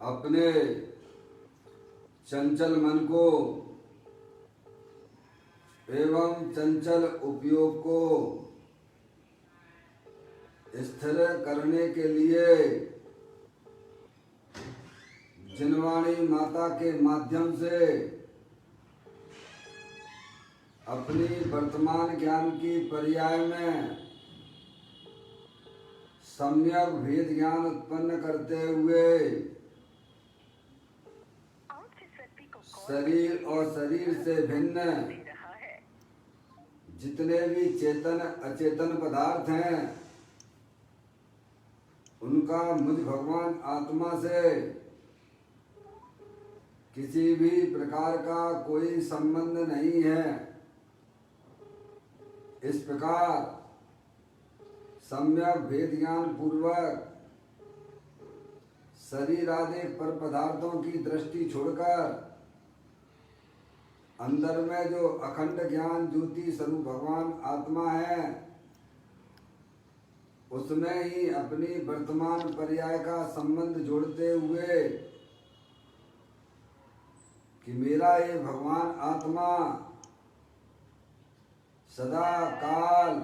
अपने चंचल मन को एवं चंचल उपयोग को स्थिर करने के लिए जिनवाणी माता के माध्यम से अपनी वर्तमान ज्ञान की पर्याय में सम्यक भेद ज्ञान उत्पन्न करते हुए शरीर और शरीर से भिन्न जितने भी चेतन अचेतन पदार्थ हैं उनका मुझ भगवान आत्मा से किसी भी प्रकार का कोई संबंध नहीं है। इस प्रकार सम्यक भेद ज्ञान पूर्वक शरीर आदि पर पदार्थों की दृष्टि छोड़कर अंदर में जो अखंड ज्ञान ज्योति स्वरूप भगवान आत्मा है उसमें ही अपनी वर्तमान पर्याय का संबंध जोड़ते हुए कि मेरा ये भगवान आत्मा सदा काल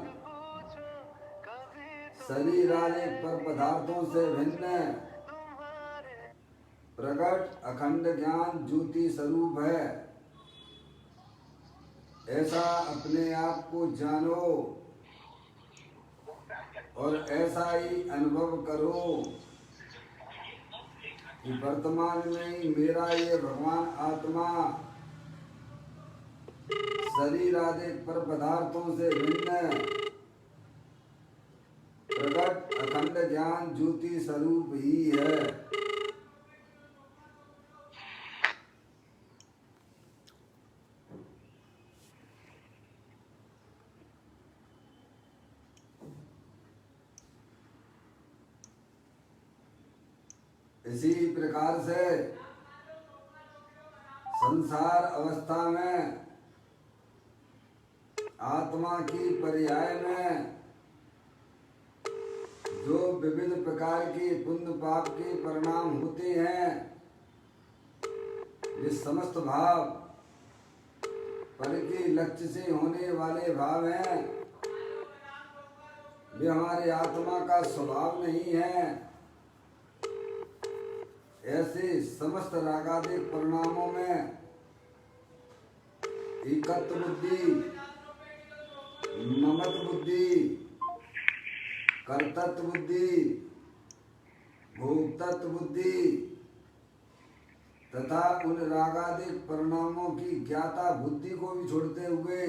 शरीर आदि पर पदार्थों से भिन्न प्रकट अखंड ज्ञान ज्योति स्वरूप है। ऐसा अपने आप को जानो और ऐसा ही अनुभव करो कि वर्तमान में ही मेरा ये भगवान आत्मा शरीर आदि पर पदार्थों से भिन्न प्रकट अखंड ज्ञान ज्योति स्वरूप ही है। इसी प्रकार से संसार अवस्था में आत्मा की पर्याय में जो विविध प्रकार की पुण्य पाप के परिणाम होते हैं ये समस्त भाव पर के लक्ष्य से होने वाले भाव हैं। वे हमारे आत्मा का स्वभाव नहीं है। ऐसे समस्त रागादिक परिणामों में एकत्व बुद्धि, ममत्व बुद्धि, कर्तृत्व बुद्धि, भोक्तृत्व बुद्धि तथा उन रागादिक परिणामों की ज्ञाता बुद्धि को भी छोड़ते हुए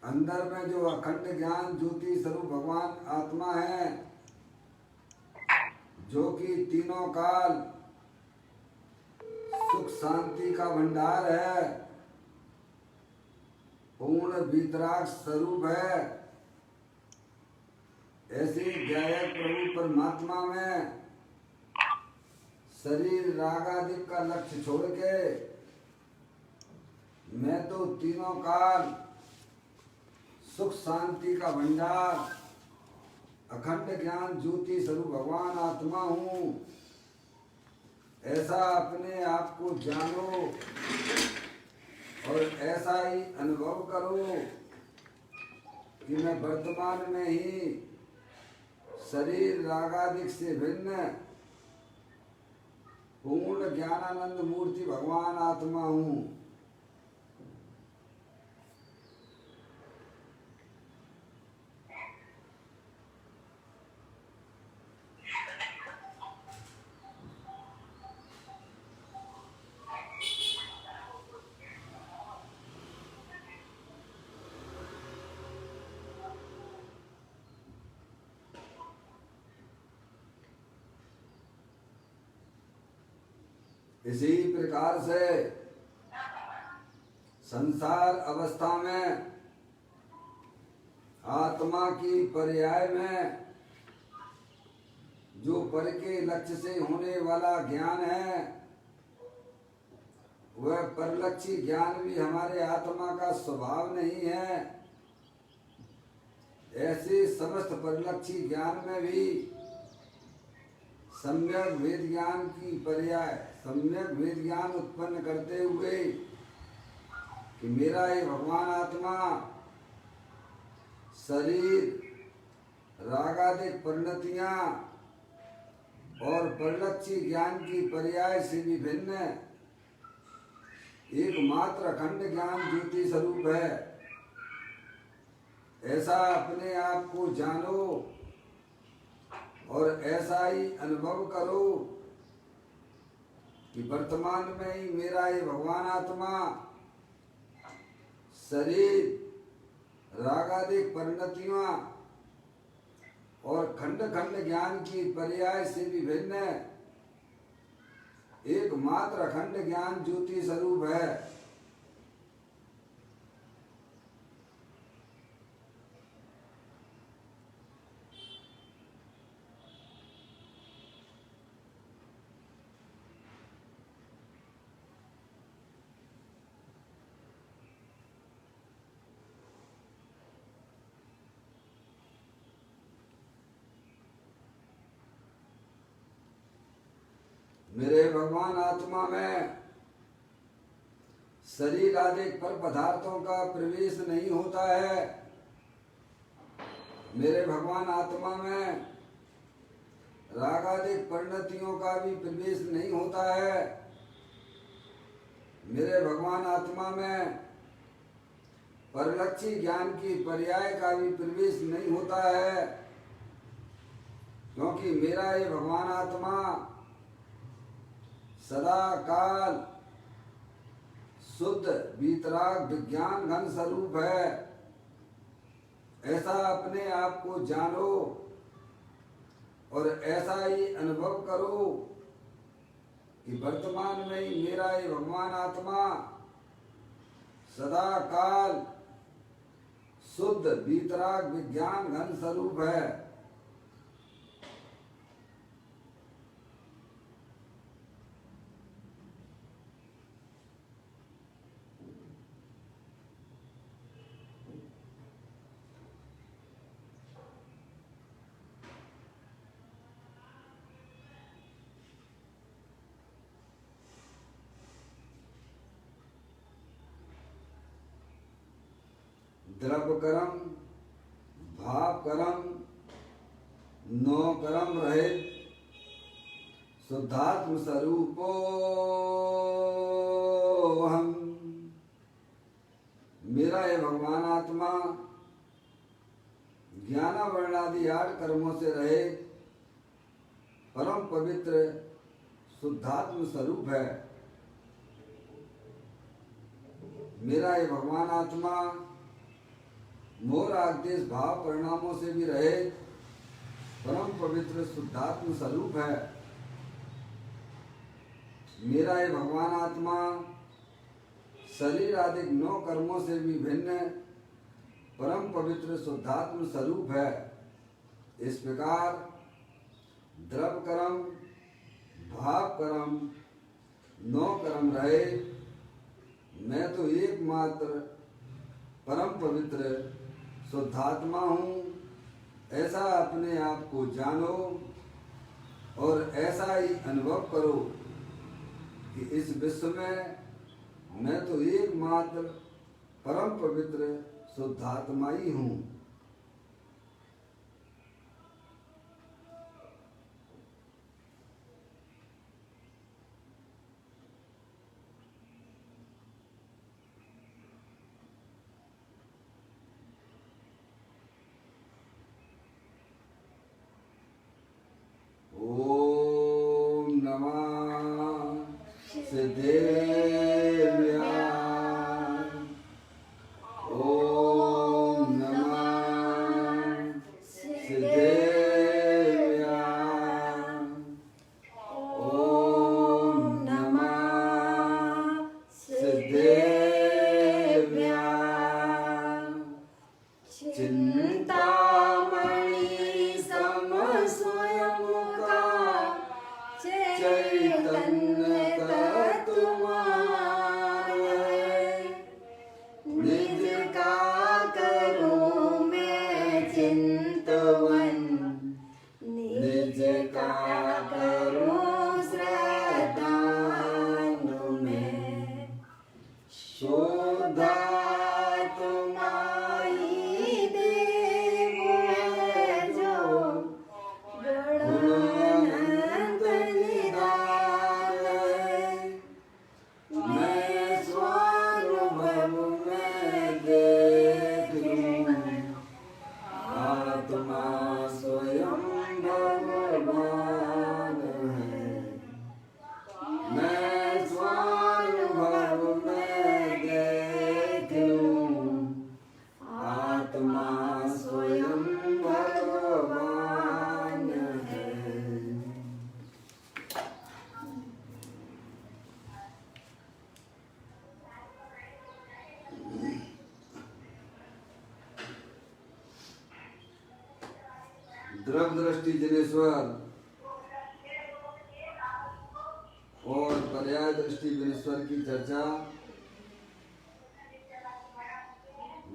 अंदर में जो अखंड ज्ञान ज्योति स्वरूप भगवान आत्मा है जो कि तीनों काल सुख शांति का भंडार है, पूर्ण वीतराग स्वरूप है। ऐसे ज्ञायक प्रभु परमात्मा में शरीर राग आदि का लक्ष्य छोड़ के मैं तो तीनों काल सुख शांति का भंडार अखंड ज्ञान ज्योति स्वरूप भगवान आत्मा हूँ। ऐसा अपने आप को जानो और ऐसा ही अनुभव करो कि मैं वर्तमान में ही शरीर रागादिक से भिन्न पूर्ण ज्ञानानंद मूर्ति भगवान आत्मा हूँ। इसी प्रकार से संसार अवस्था में आत्मा की पर्याय में जो पर के लक्ष्य से होने वाला ज्ञान है वह परलक्षी ज्ञान भी हमारे आत्मा का स्वभाव नहीं है। ऐसे समस्त परलक्षी ज्ञान में भी सम्यक वेद ज्ञान की पर्याय सम्यक वेद ज्ञान उत्पन्न करते हुए कि मेरा ये भगवान आत्मा शरीर रागादिक परिणतियां और परिलक्षी ज्ञान की पर्याय से भी भिन्न एकमात्र अखंड ज्ञान ज्योति स्वरूप है। ऐसा अपने आप को जानो और ऐसा ही अनुभव करो कि वर्तमान में ही मेरा ये भगवान आत्मा शरीर रागादिक परिणतियां और खंड खंड ज्ञान की पर्याय से भी भिन्न एकमात्र अखंड ज्ञान ज्योति स्वरूप है। मेरे भगवान आत्मा में शरीर आदि पर पदार्थों का प्रवेश नहीं होता है। मेरे भगवान आत्मा में रागादिक परिणतियों का भी प्रवेश नहीं होता है। मेरे भगवान आत्मा में परलक्षी ज्ञान की पर्याय का भी प्रवेश नहीं होता है, क्योंकि मेरा ये भगवान आत्मा सदा काल शुद्ध वीतराग विज्ञान घन स्वरूप है। ऐसा अपने आप को जानो और ऐसा ही अनुभव करो कि वर्तमान में ही मेरा ये भगवान आत्मा सदा काल शुद्ध वीतराग विज्ञान घन स्वरूप है। द्रव्य कर्म भाव कर्म नौ कर्म रहित शुद्धात्म स्वरूपो हम। मेरा ये भगवान आत्मा ज्ञान वर्णादि 8 कर्मों से रहित परम पवित्र शुद्धात्म स्वरूप है। मेरा ये भगवान आत्मा मोर आदेश भाव परिणामों से भी रहित परम पवित्र शुद्धात्म स्वरूप है। मेरा ये भगवान आत्मा शरीर आदि 9 कर्मों से भी भिन्न परम पवित्र शुद्धात्म स्वरूप है। इस प्रकार द्रव्य कर्म भाव कर्म 9 कर्म रहे मैं तो एकमात्र परम पवित्र शुद्धात्मा हूँ। ऐसा अपने आप को जानो और ऐसा ही अनुभव करो कि इस विश्व में मैं तो एकमात्र परम पवित्र शुद्धात्मा ही हूँ। ओम नमः सिद्धेभ्यः। ओम नमः सिद्धेभ्यः। ओम नमः सिद्धेभ्यः। चिंतामणि सम स्वयं का चैतन्य तत्त्वमय द्रव दृष्टि जनेश्वर और पर्याय दृष्टि विनेश्वर की चर्चा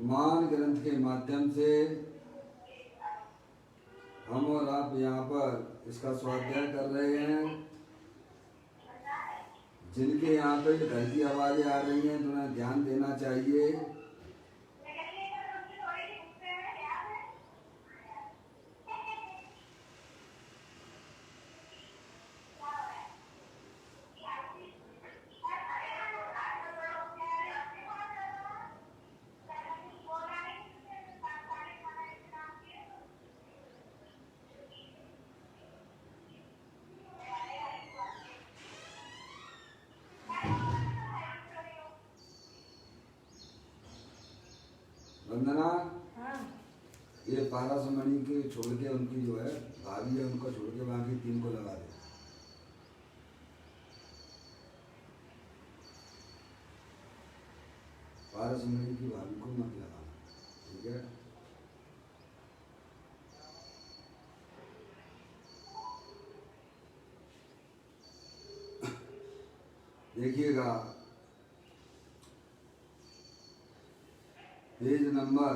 मान ग्रंथ के माध्यम से हम और आप यहाँ पर इसका स्वाध्याय कर रहे हैं। जिनके यहाँ पे घर की आवाजें आ रही हैं तो उन्हें ध्यान देना चाहिए। वंदना, ये पारसमणि के छोड़ के उनकी जो है भाभी है उनको छोड़ के बाकी 3 को लगा दे। पारसमणि की भाभी को मत लगाना, ठीक है? देखिएगा पेज नंबर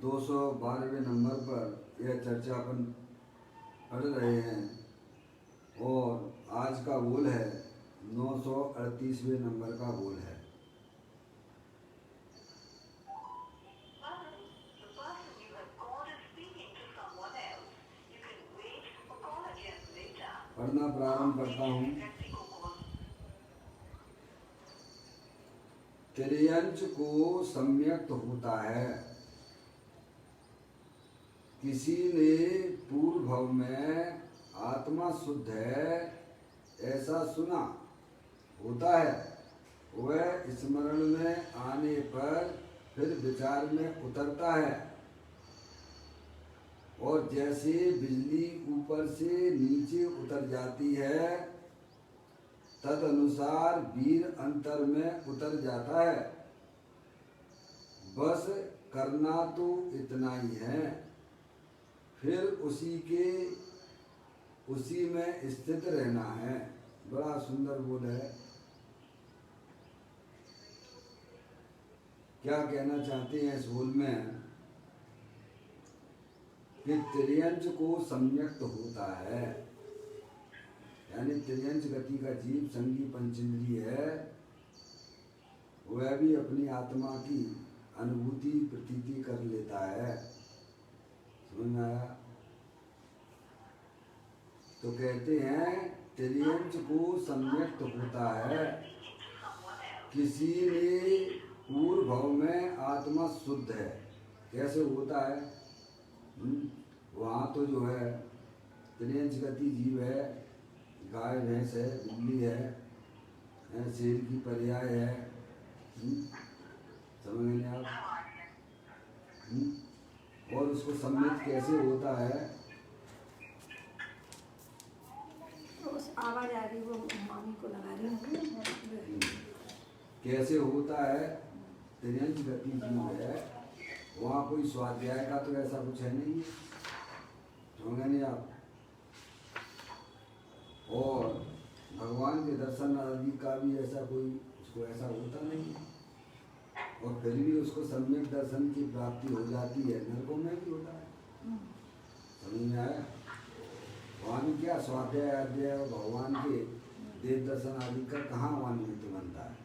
212वें नंबर पर यह चर्चा अपन पढ़ रहे हैं और आज का बोल है 938वें नंबर का बोल है। पढ़ना प्रारंभ करता हूँ। त्रियंच को सम्यक्त होता है। किसी ने पूर्व भाव में आत्मा शुद्ध है ऐसा सुना होता है, वह स्मरण में आने पर फिर विचार में उतरता है और जैसे बिजली ऊपर से नीचे उतर जाती है तद अनुसार वीर अंतर में उतर जाता है। बस करना तो इतना ही है, फिर उसी में स्थित रहना है। बड़ा सुंदर बोल है। क्या कहना चाहते हैं इस बोल में कि त्रियंच को सम्यक्त होता है, यानी त्रियंच गति का जीव संगी पंचेंद्रिय है, वह भी अपनी आत्मा की अनुभूति प्रतीति कर लेता है। समझ में आया? तो कहते हैं त्रियंच को सम्यक्त होता है। किसी ने पूर्व भाव में आत्मा शुद्ध है, कैसे होता है? वहाँ तो जो है त्रियंच गति जीव है, गाय भैंस है, बिल्ली है, शेर की पर्याय है। समझ नहीं आप? और उसको सम्मित कैसे होता है? उस आवाज आ रही, वो मामी को लगा रही हूँ। कैसे होता है? त्रियंच गति जीव है, वहाँ कोई स्वाध्याय का तो ऐसा कुछ है नहीं। समझ नहीं आप? और भगवान के दर्शन आदि का भी ऐसा कोई उसको ऐसा होता नहीं, और फिर भी उसको सम्यक दर्शन की प्राप्ति हो जाती है। नरकों में भी होता है। समझ में आया? वहाँ भी क्या स्वाध्याय अध्याय और भगवान के देव दर्शन आदि का कहाँ वान्वित बनता है?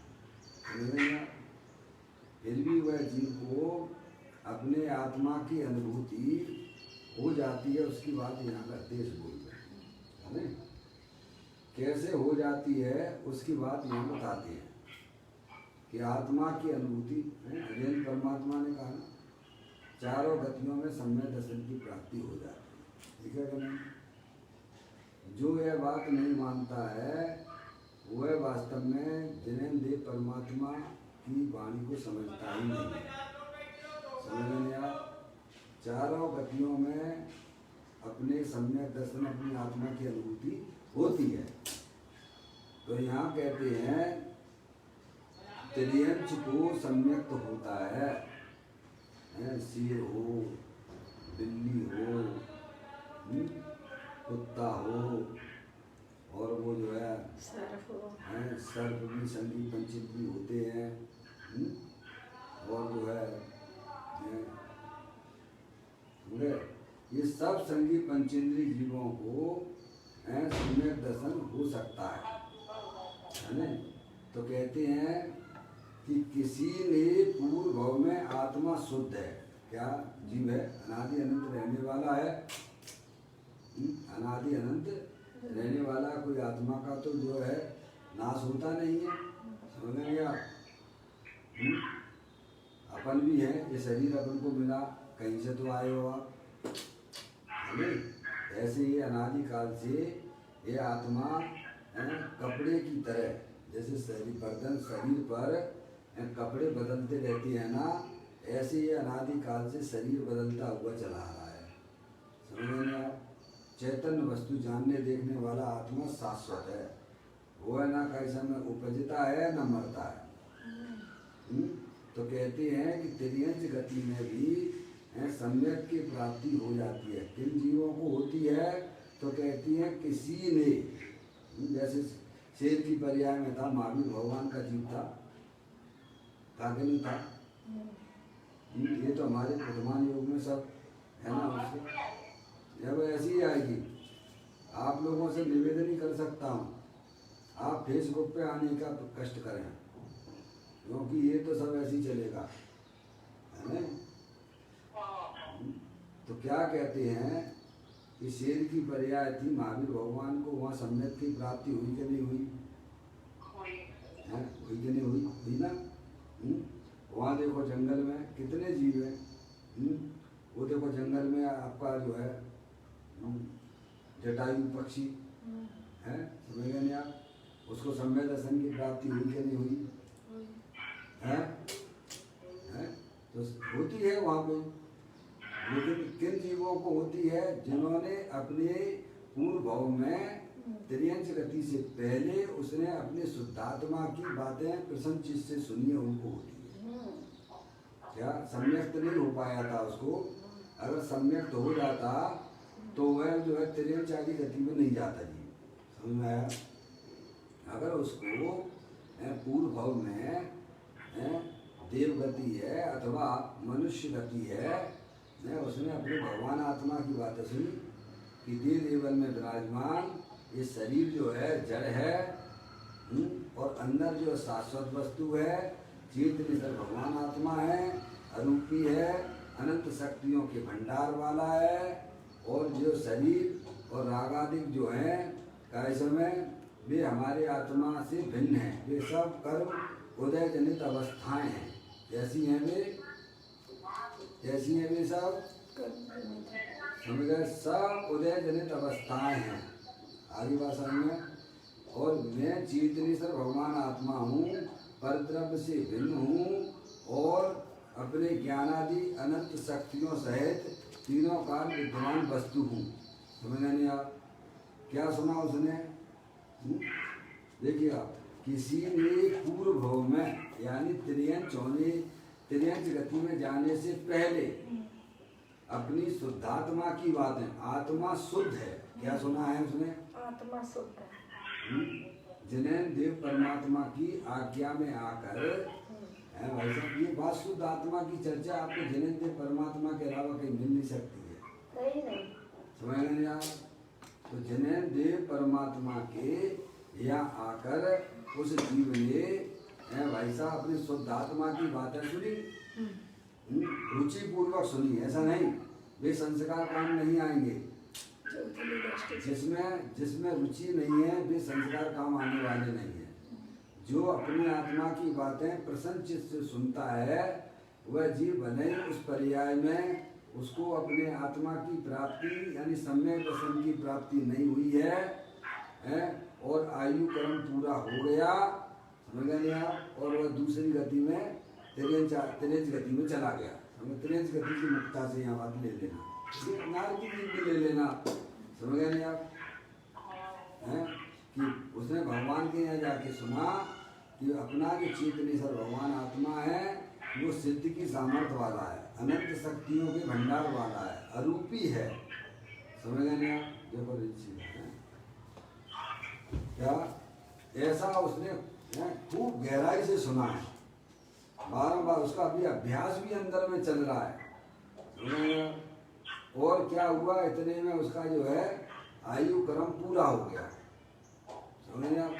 समझ में आया? फिर भी वह जीव को अपने आत्मा की अनुभूति हो जाती है। उसकी बात यहाँ का देश बोलते हैं। कैसे हो जाती है उसकी बात यहाँ बताते हैं कि आत्मा की अनुभूति है। परमात्मा ने कहा ना, चारों गतियों में सम्यक दर्शन की प्राप्ति हो जाती है। ठीक है कि नहीं? जो यह बात नहीं मानता है वह वास्तव में जिनेन्द्रिय परमात्मा की वाणी को समझता ही नहीं। समझ में आया? चारों गतियों में अपने सम्यक दर्शन, अपनी आत्मा की अनुभूति होती है। तो यहाँ कहते हैं त्रियंच को सम्यक्त होता है। शेर हो, बिल्ली हो, कुत्ता हो, और वो जो है सर्फ हो, सर्प भी संगी पंचेंद्रिय होते हैं। और जो है समझे, ये सब संगी पंचेंद्रिय जीवों को सम्यक दर्शन हो सकता है ना। तो कहते हैं कि किसी ने पूर्व भाव में आत्मा शुद्ध है, क्या जीव है, अनादि अनंत रहने वाला है, अनादि अनंत रहने वाला कोई आत्मा का तो जो है नाश होता नहीं है, समझ में गया। अपन भी है, ये शरीर अपन को मिला, कहीं से तो आए हो आप, है नहीं। ऐसे ही अनादि काल से ये आत्मा कपड़े की तरह, जैसे शरीर पर कपड़े बदलते रहते हैं ना, ऐसे ये अनादि काल से शरीर बदलता हुआ चला आ रहा है, समझ में नहीं आप। चैतन्य वस्तु जानने देखने वाला आत्मा शाश्वत है, वो है ना कई समय उपजता है न मरता है। तो कहते हैं कि तिर्यंच गति में भी सम्यक की प्राप्ति हो जाती है। किन जीवों को होती है, तो कहती है किसी ने, जैसे शेर की पर्याय में था, महावीर भगवान का जीव था कि नहीं था। ये तो हमारे वर्तमान युग में सब है ना, उससे जब ऐसी ही आएगी। आप लोगों से निवेदन ही कर सकता हूँ, आप फेसबुक पे आने का कष्ट करें, क्योंकि ये तो सब ऐसे ही चलेगा, है ना। तो क्या कहते हैं कि शेर की पर्याय थी, महावीर भगवान को वहाँ सम्यक की प्राप्ति हुई कि नहीं हुई, हुई कि नहीं हुई, हुई ना। वहाँ देखो जंगल में कितने जीव हैं, वो देखो जंगल में आपका जो है जटायु पक्षी है, समझेंगे नहीं आप, उसको सम्यक दर्शन की प्राप्ति हुई कि नहीं हुई, है तो होती है वहाँ पे। लेकिन किन जीवों को होती है, जिन्होंने अपने पूर्व भाव में तिर्यंच गति से पहले उसने अपने शुद्धात्मा की बातें प्रसन्न चीज से सुनी है, उनको होती है। क्या सम्यक्त नहीं हो पाया था उसको, अगर सम्यक्त हो जाता तो वह जो है तिर्यंच आदि गति में नहीं जाता जी, समझ में आया। अगर उसको पूर्व भाव में देव गति है अथवा मनुष्य गति है, उसने अपने भगवान आत्मा की बात सुनी कि देव देवन में विराजमान ये शरीर जो है जड़ है, और अंदर जो शाश्वत वस्तु है चेतन भगवान आत्मा है, अरूपी है, अनंत शक्तियों के भंडार वाला है। और जो शरीर और रागादिक जो है काय समय वे हमारे आत्मा से भिन्न हैं, वे सब कर्म उदय जनित अवस्थाएं हैं, जैसी हैं वे सब समझ गए, सब उदय जनित अवस्थाएं हैं। आगे बात समझ में। और मैं चेतनेश्वर भगवान आत्मा हूँ, परद्रव्य से भिन्न हूँ और अपने ज्ञानादि अनंत शक्तियों सहित तीनों काल विद्यमान वस्तु हूँ। समझ नहीं आप, क्या सुना उसने, देखिए आप, किसी ने पूर्व भाव में यानी तिर्यंच गति में जाने से पहले अपनी शुद्धात्मा की बातें, आत्मा शुद्ध है, क्या सुना है उसने, आत्मा शुद्ध है, जिन्हें देव परमात्मा की आज्ञा में आकर भाई साहब, ये बात शुद्ध आत्मा की चर्चा आपको जिन्हें देव परमात्मा के अलावा कहीं मिल नहीं सकती है, नहीं समझ नहीं आप। तो जिन्हें देव परमात्मा के यहाँ आकर उस जीव ने भाई साहब अपनी शुद्ध आत्मा की बातें सुनी, रुचि पूर्वक सुनी, ऐसा नहीं वे संस्कार काम नहीं आएंगे, जिसमें रुचि नहीं है वे संस्कार काम आने वाले नहीं है। जो अपनी आत्मा की बातें प्रसन्न चित्त से सुनता है वह जीव भले उस पर्याय में उसको अपने आत्मा की प्राप्ति यानी सम्यक दर्शन की प्राप्ति नहीं हुई है, और आयु कर्म पूरा हो गया, समझ गए आप, और वह दूसरी गति में तिर्यंच गति में चला गया। तिर्यंच गति की मुक्ता से यहाँ बात ले लेना, नार की भी ले लेना, समझ गए नहीं आप, कि उसने भगवान के यहाँ जाके सुना कि अपना जो चेतनेश्वर भगवान आत्मा है वो सिद्धि की सामर्थ्य वाला है, अनंत शक्तियों के भंडार वाला है, अरूपी है, समझ गए ना आप? देखो ऋषि क्या ऐसा उसने खूब गहराई से सुना है, बारंबार उसका अभी अभ्यास भी अंदर में चल रहा है, समझ गए ना? और क्या हुआ, इतने में उसका जो है आयु क्रम पूरा हो गया, समझ गए आप?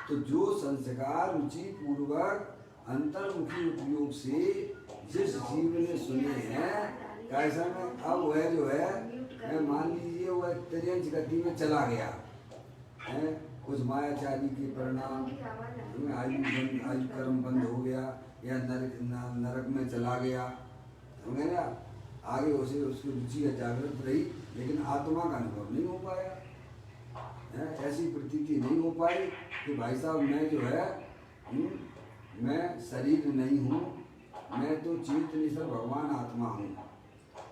तो जो संस्कार रुचि पूर्वक अंतर्मुखी उपयोग से जिस जीव ने सुने हैं, कैसा में अब वह जो है मान लीजिए वह तिर्यंच गति में चला गया है, कुछ मायाचारी के परिणाम आयु कर्म बंद हो गया या नरक में चला गया, समझे ना? आगे उसे उसकी रुचि जागृत रही लेकिन आत्मा का अनुभव नहीं हो पाया है, ऐसी प्रतीति नहीं हो पाई कि भाई साहब मैं जो है मैं शरीर नहीं हूँ, मैं तो चेतनेश्वर भगवान आत्मा हूँ,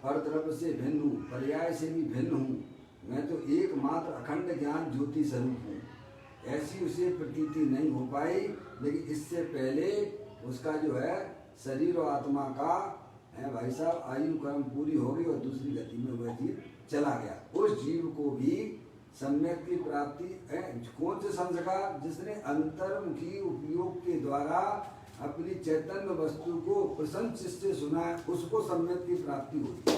परद्रव्य से भिन्न हूँ, पर्याय से भी भिन्न हूँ, मैं तो एकमात्र अखंड ज्ञान ज्योति स्वरूप हूँ, ऐसी उसे प्रतीति नहीं हो पाई। लेकिन इससे पहले उसका जो है शरीर और आत्मा का है भाई साहब आयु कर्म पूरी हो गई और दूसरी गति में वह जीव चला गया। उस जीव को भी सम्यक की प्राप्ति है, कौन से संस्कार? जिसने अंतर्मुखी उपयोग के द्वारा अपनी चैतन्य वस्तु को प्रसन्न चित्त से सुना है, उसको सम्यक की प्राप्ति होती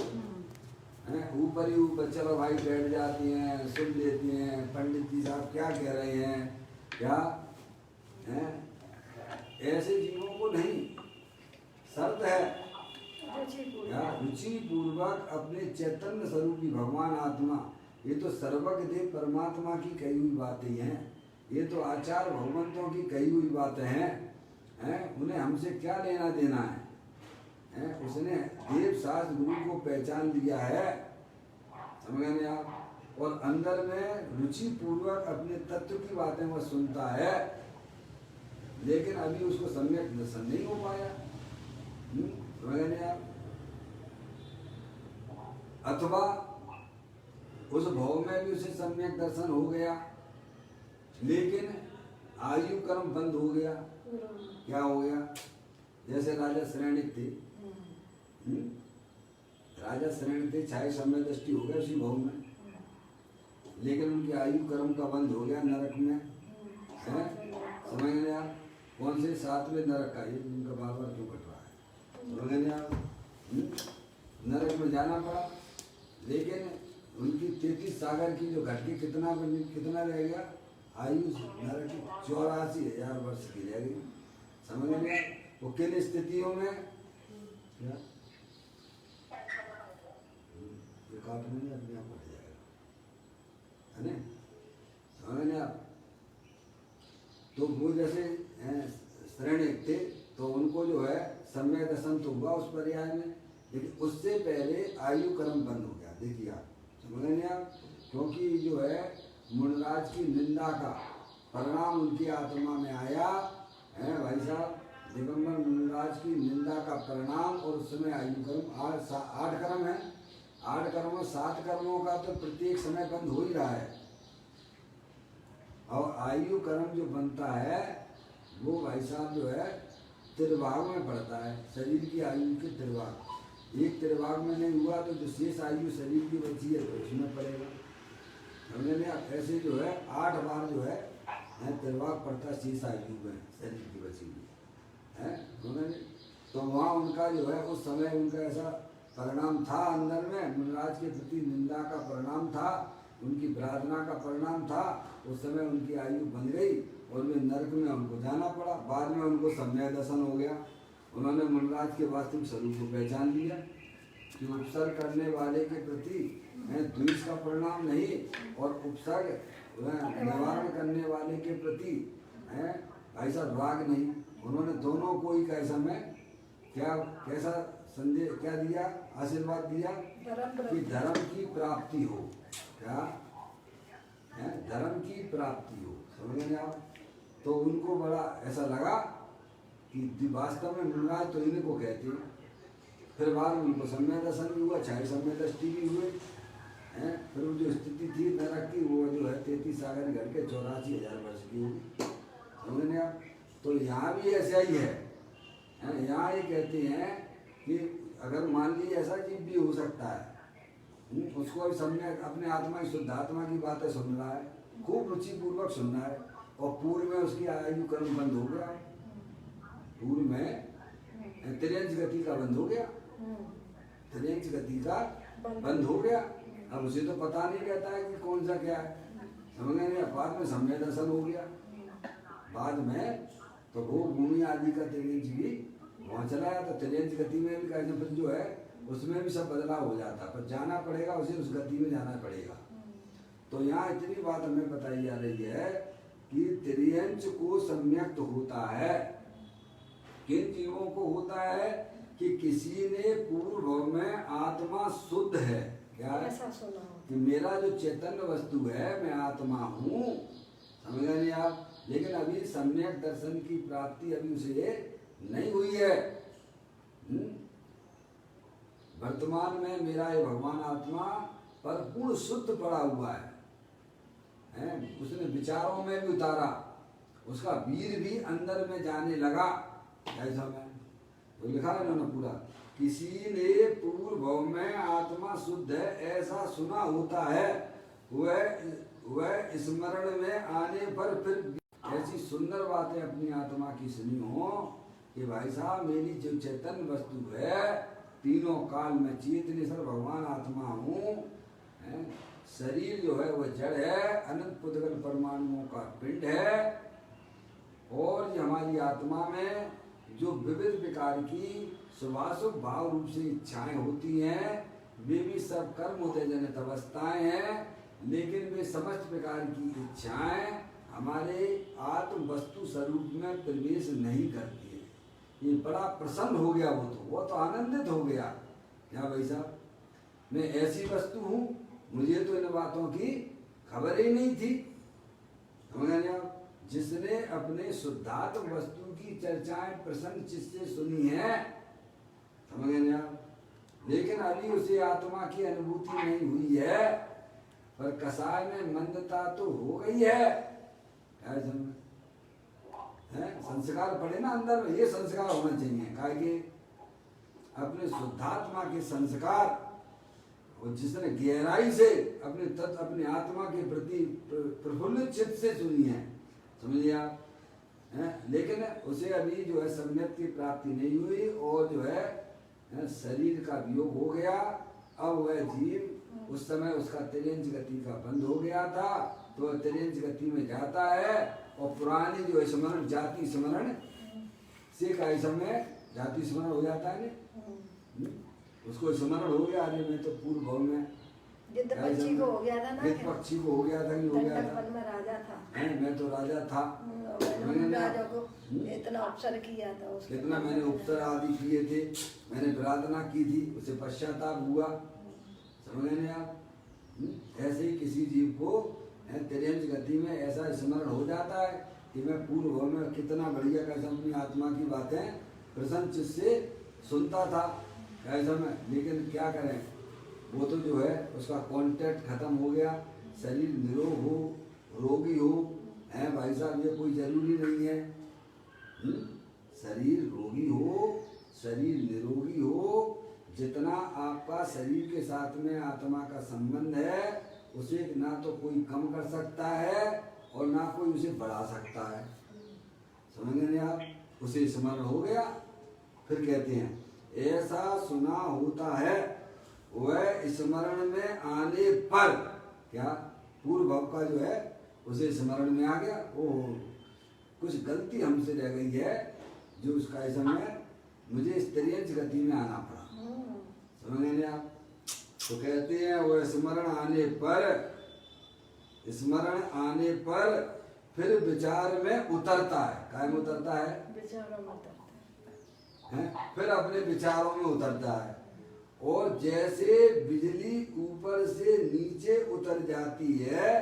है। ऊपर ही ऊपर चलो भाई बैठ जाती हैं, सुन लेती हैं पंडित जी साहब क्या कह रहे हैं, क्या है? ऐसे जीवों को नहीं, शर्त है रुचि पूर्वक अपने चैतन्य स्वरूपी भगवान आत्मा, ये तो सर्वज्ञ परमात्मा की कही हुई बातें हैं, ये तो आचार्य भगवंतों की कही हुई बातें हैं, उन्हें हमसे क्या लेना देना है? उसने देव शास्त्र गुरु को पहचान लिया है, समझ गए आप? और अंदर में रुचि पूर्वक अपने तत्व की बातें वह सुनता है, लेकिन अभी उसको सम्यक दर्शन नहीं हो पाया, समझ गए आप? अथवा उस भाव में भी उसे सम्यक दर्शन हो गया लेकिन आयु कर्म बंद हो गया। क्या हो गया? जैसे राजा श्रेणिक थे, राजा श्रेणिक थे, छाया समय दृष्टि हो गया उसी भाव में, लेकिन उनकी आयु कर्म का बंद हो गया नरक में, है? समझ गए आप? कौन से? 7वें नरक का, ये उनका बार बार क्यों कट रहा है, समझ गए आप? नरक में जाना पड़ा, लेकिन उनकी 33 सागर की जो घट के कितना रह गया आयु नरक की? 84,000 वर्ष की रह गई, समझ गए? वो किन स्थितियों में? क्या काटने में अपने आप बढ़ जाएगा, है ना? समझ गए आप? तो वो जैसे श्रेणिक थे तो उनको जो है सम्यक दर्शन तो हुआ उस पर्याय में, लेकिन उससे पहले आयु कर्म बंद हो गया। देखिए आप, समझ गए आप? क्योंकि जो है मुनिराज की निंदा का परिणाम उनकी आत्मा में आया है भाई साहब, दिगंबर मुनिराज की निंदा का परिणाम, और उस समय आयु कर्म 8 कर्म है, 8 कर्मों 7 कर्मों का तो प्रत्येक समय बंद हो ही रहा है, और आयु कर्म जो बनता है वो भाई साहब जो है त्रिभाग में पड़ता है, शरीर की आयु के त्रिभाग। एक त्रिभाग में नहीं हुआ तो जो शेष आयु शरीर की बची है तो उसमें पड़ेगा, समझ में? ऐसे जो है 8 बार जो है त्रिभाग पड़ता शेष आयु में शरीर की बची हुई है, तो वहाँ उनका जो है उस समय उनका ऐसा परिणाम था, अंदर में मुनिराज के प्रति निंदा का परिणाम था, उनकी प्रार्थना का परिणाम था, उस समय उनकी आयु बन गई और वे नरक में उनको जाना पड़ा। बाद में उनको सम्यक दर्शन हो गया, उन्होंने मुनिराज के वास्तविक स्वरूप को पहचान लिया कि उपसर्ग करने वाले के प्रति द्वेष का परिणाम नहीं, और उपसर्ग निवारण करने वाले के प्रति ऐसा राग नहीं। उन्होंने दोनों को ही कैसा में कैसा संदेश क्या दिया, आशीर्वाद दिया कि धर्म की प्राप्ति हो, क्या है? धर्म की प्राप्ति हो, समझ गए आप? तो उनको बड़ा ऐसा लगा कि वास्तव में मुनिराज तो इन्हीं को कहते हैं। फिर बाद में उनको सम्यक दर्शन भी हुआ, छाया सम्यक दृष्टि भी हुए हैं। फिर वो जो स्थिति थी नरक की वो जो है 33 सागर घट के 84,000 वर्ष की हुई, समझ गए आप? तो यहाँ भी ऐसा ही है, यहाँ ये कहते हैं कि अगर मान लीजिए ऐसा जीव भी हो सकता है उसको भी समझे अपने आत्मा की शुद्ध आत्मा की बातें सुन रहा है, खूब रुचि पूर्वक सुन रहा है, और पूर्व में उसकी आयु कर्म बंद हो गया, पूर्व में त्रियंच गति का बंद हो गया, त्रियंच गति का बंद हो गया। अब उसे तो पता नहीं रहता है कि कौन सा क्या है, समझ गए। बाद में सम्य दर्शन हो गया, बाद में तो वो भूमि आदि का त्रियंच भी वहाँ चला जाता, त्रियंच गति में भी कैसे फिर जो है उसमें भी सब बदलाव हो जाता, पर जाना पड़ेगा उसे, उस गति में जाना पड़ेगा। तो यहाँ इतनी बात हमें बताई जा रही है कि त्रियंच को सम्यक्त होता है, किन जीवों को होता है कि किसी ने पूर्व में आत्मा शुद्ध है, क्या है कि मेरा जो चैतन्य वस्तु है मैं आत्मा हूँ, समझ गए आप। लेकिन अभी सम्यक दर्शन की प्राप्ति अभी उसे नहीं हुई है। वर्तमान में मेरा ये भगवान आत्मा परिपूर्ण शुद्ध पड़ा हुआ है? उसने विचारों में भी उतारा, उसका वीर भी अंदर में जाने लगा। ऐसा में तो लिखा है ना पूरा, किसी ने पूर्व में आत्मा शुद्ध है ऐसा सुना होता है, वह स्मरण में आने पर फिर ऐसी सुंदर बातें अपनी आत्मा की सुनी हो कि भाई साहब मेरी जो चैतन्य वस्तु है तीनों काल में चेतनेश्वर भगवान आत्मा हूँ, शरीर जो है वह जड़ है, अनंत पुद्गल परमाणुओं का पिंड है, और ये हमारी आत्मा में जो विविध प्रकार की शुभाशुभ भाव रूप से इच्छाएं होती हैं वे भी सब कर्म उत्तेजनित अवस्थाएं हैं, लेकिन वे समस्त प्रकार की इच्छाएं हमारे आत्म वस्तु स्वरूप में प्रवेश नहीं करती है। ये बड़ा प्रसन्न हो गया, वो तो आनंदित हो गया, क्या भाई साहब मैं ऐसी वस्तु हूँ, मुझे तो इन बातों की खबर ही नहीं थी, समझ गए आप। जिसने अपने शुद्धात्म वस्तु की चर्चाएं प्रसन्न चित्त से सुनी है, समझ गए आप, लेकिन अभी उसे आत्मा की अनुभूति नहीं हुई है, पर कसाय में मंदता तो हो गई है, संस्कार पड़े ना अंदर में, ये संस्कार होना चाहिए, काहे कि अपने शुद्धात्मा के संस्कार, और जिसने गहराई से अपने आत्मा के प्रति प्रफुल्लित चित्त से सुनी है, समझिए आप, लेकिन उसे अभी जो है सम्यक की प्राप्ति नहीं हुई, और जो है शरीर का वियोग हो गया। अब वह जीव उस समय उसका त्रियंच गति का बंद हो गया था, तो त्रियंच गति में जाता है, और पुरानी जो स्मरण जाति स्मरण से का समय जाति स्मरण हो जाता है ना, उसको स्मरण हो गया। अरे मैं तो पूर्व भाव में पक्षी को हो गया था ना, पक्षी को हो गया था कि हो गया था, में राजा था, मैं तो राजा था, राजा को इतना उपसर किया था, कितना मैंने उपसर आदि किए थे, मैंने प्रार्थना की थी, उसे पश्चाताप हुआ, समझ गए आप। ऐसे ही किसी जीव को त्रियंच गति में ऐसा स्मरण हो जाता है कि मैं पूर्व में कितना बढ़िया कैसे अपनी आत्मा की बातें प्रसन्न चित्त से सुनता था ऐसा में, लेकिन क्या करें, वो तो जो है उसका कांटेक्ट खत्म हो गया, शरीर निरोग हो रोगी हो, है भाई साहब ये कोई जरूरी नहीं है, शरीर रोगी हो शरीर निरोगी हो, जितना आपका शरीर के साथ में आत्मा का संबंध है उसे ना तो कोई कम कर सकता है और ना कोई उसे बढ़ा सकता है, समझ गए आप। उसे स्मरण हो गया, फिर कहते हैं ऐसा सुना होता है, वह स्मरण में आने पर क्या पूर्व भाव का जो है उसे स्मरण में आ गया, ओ कुछ गलती हमसे रह गई है जो उसका समय मुझे इस त्रियंच गति में आना पड़ा, समझ गए आप। तो कहते हैं वह स्मरण आने पर फिर विचार में उतरता है, काय में उतरता है, विचारों में उतरता है, फिर अपने विचारों में उतरता है, और जैसे बिजली ऊपर से नीचे उतर जाती है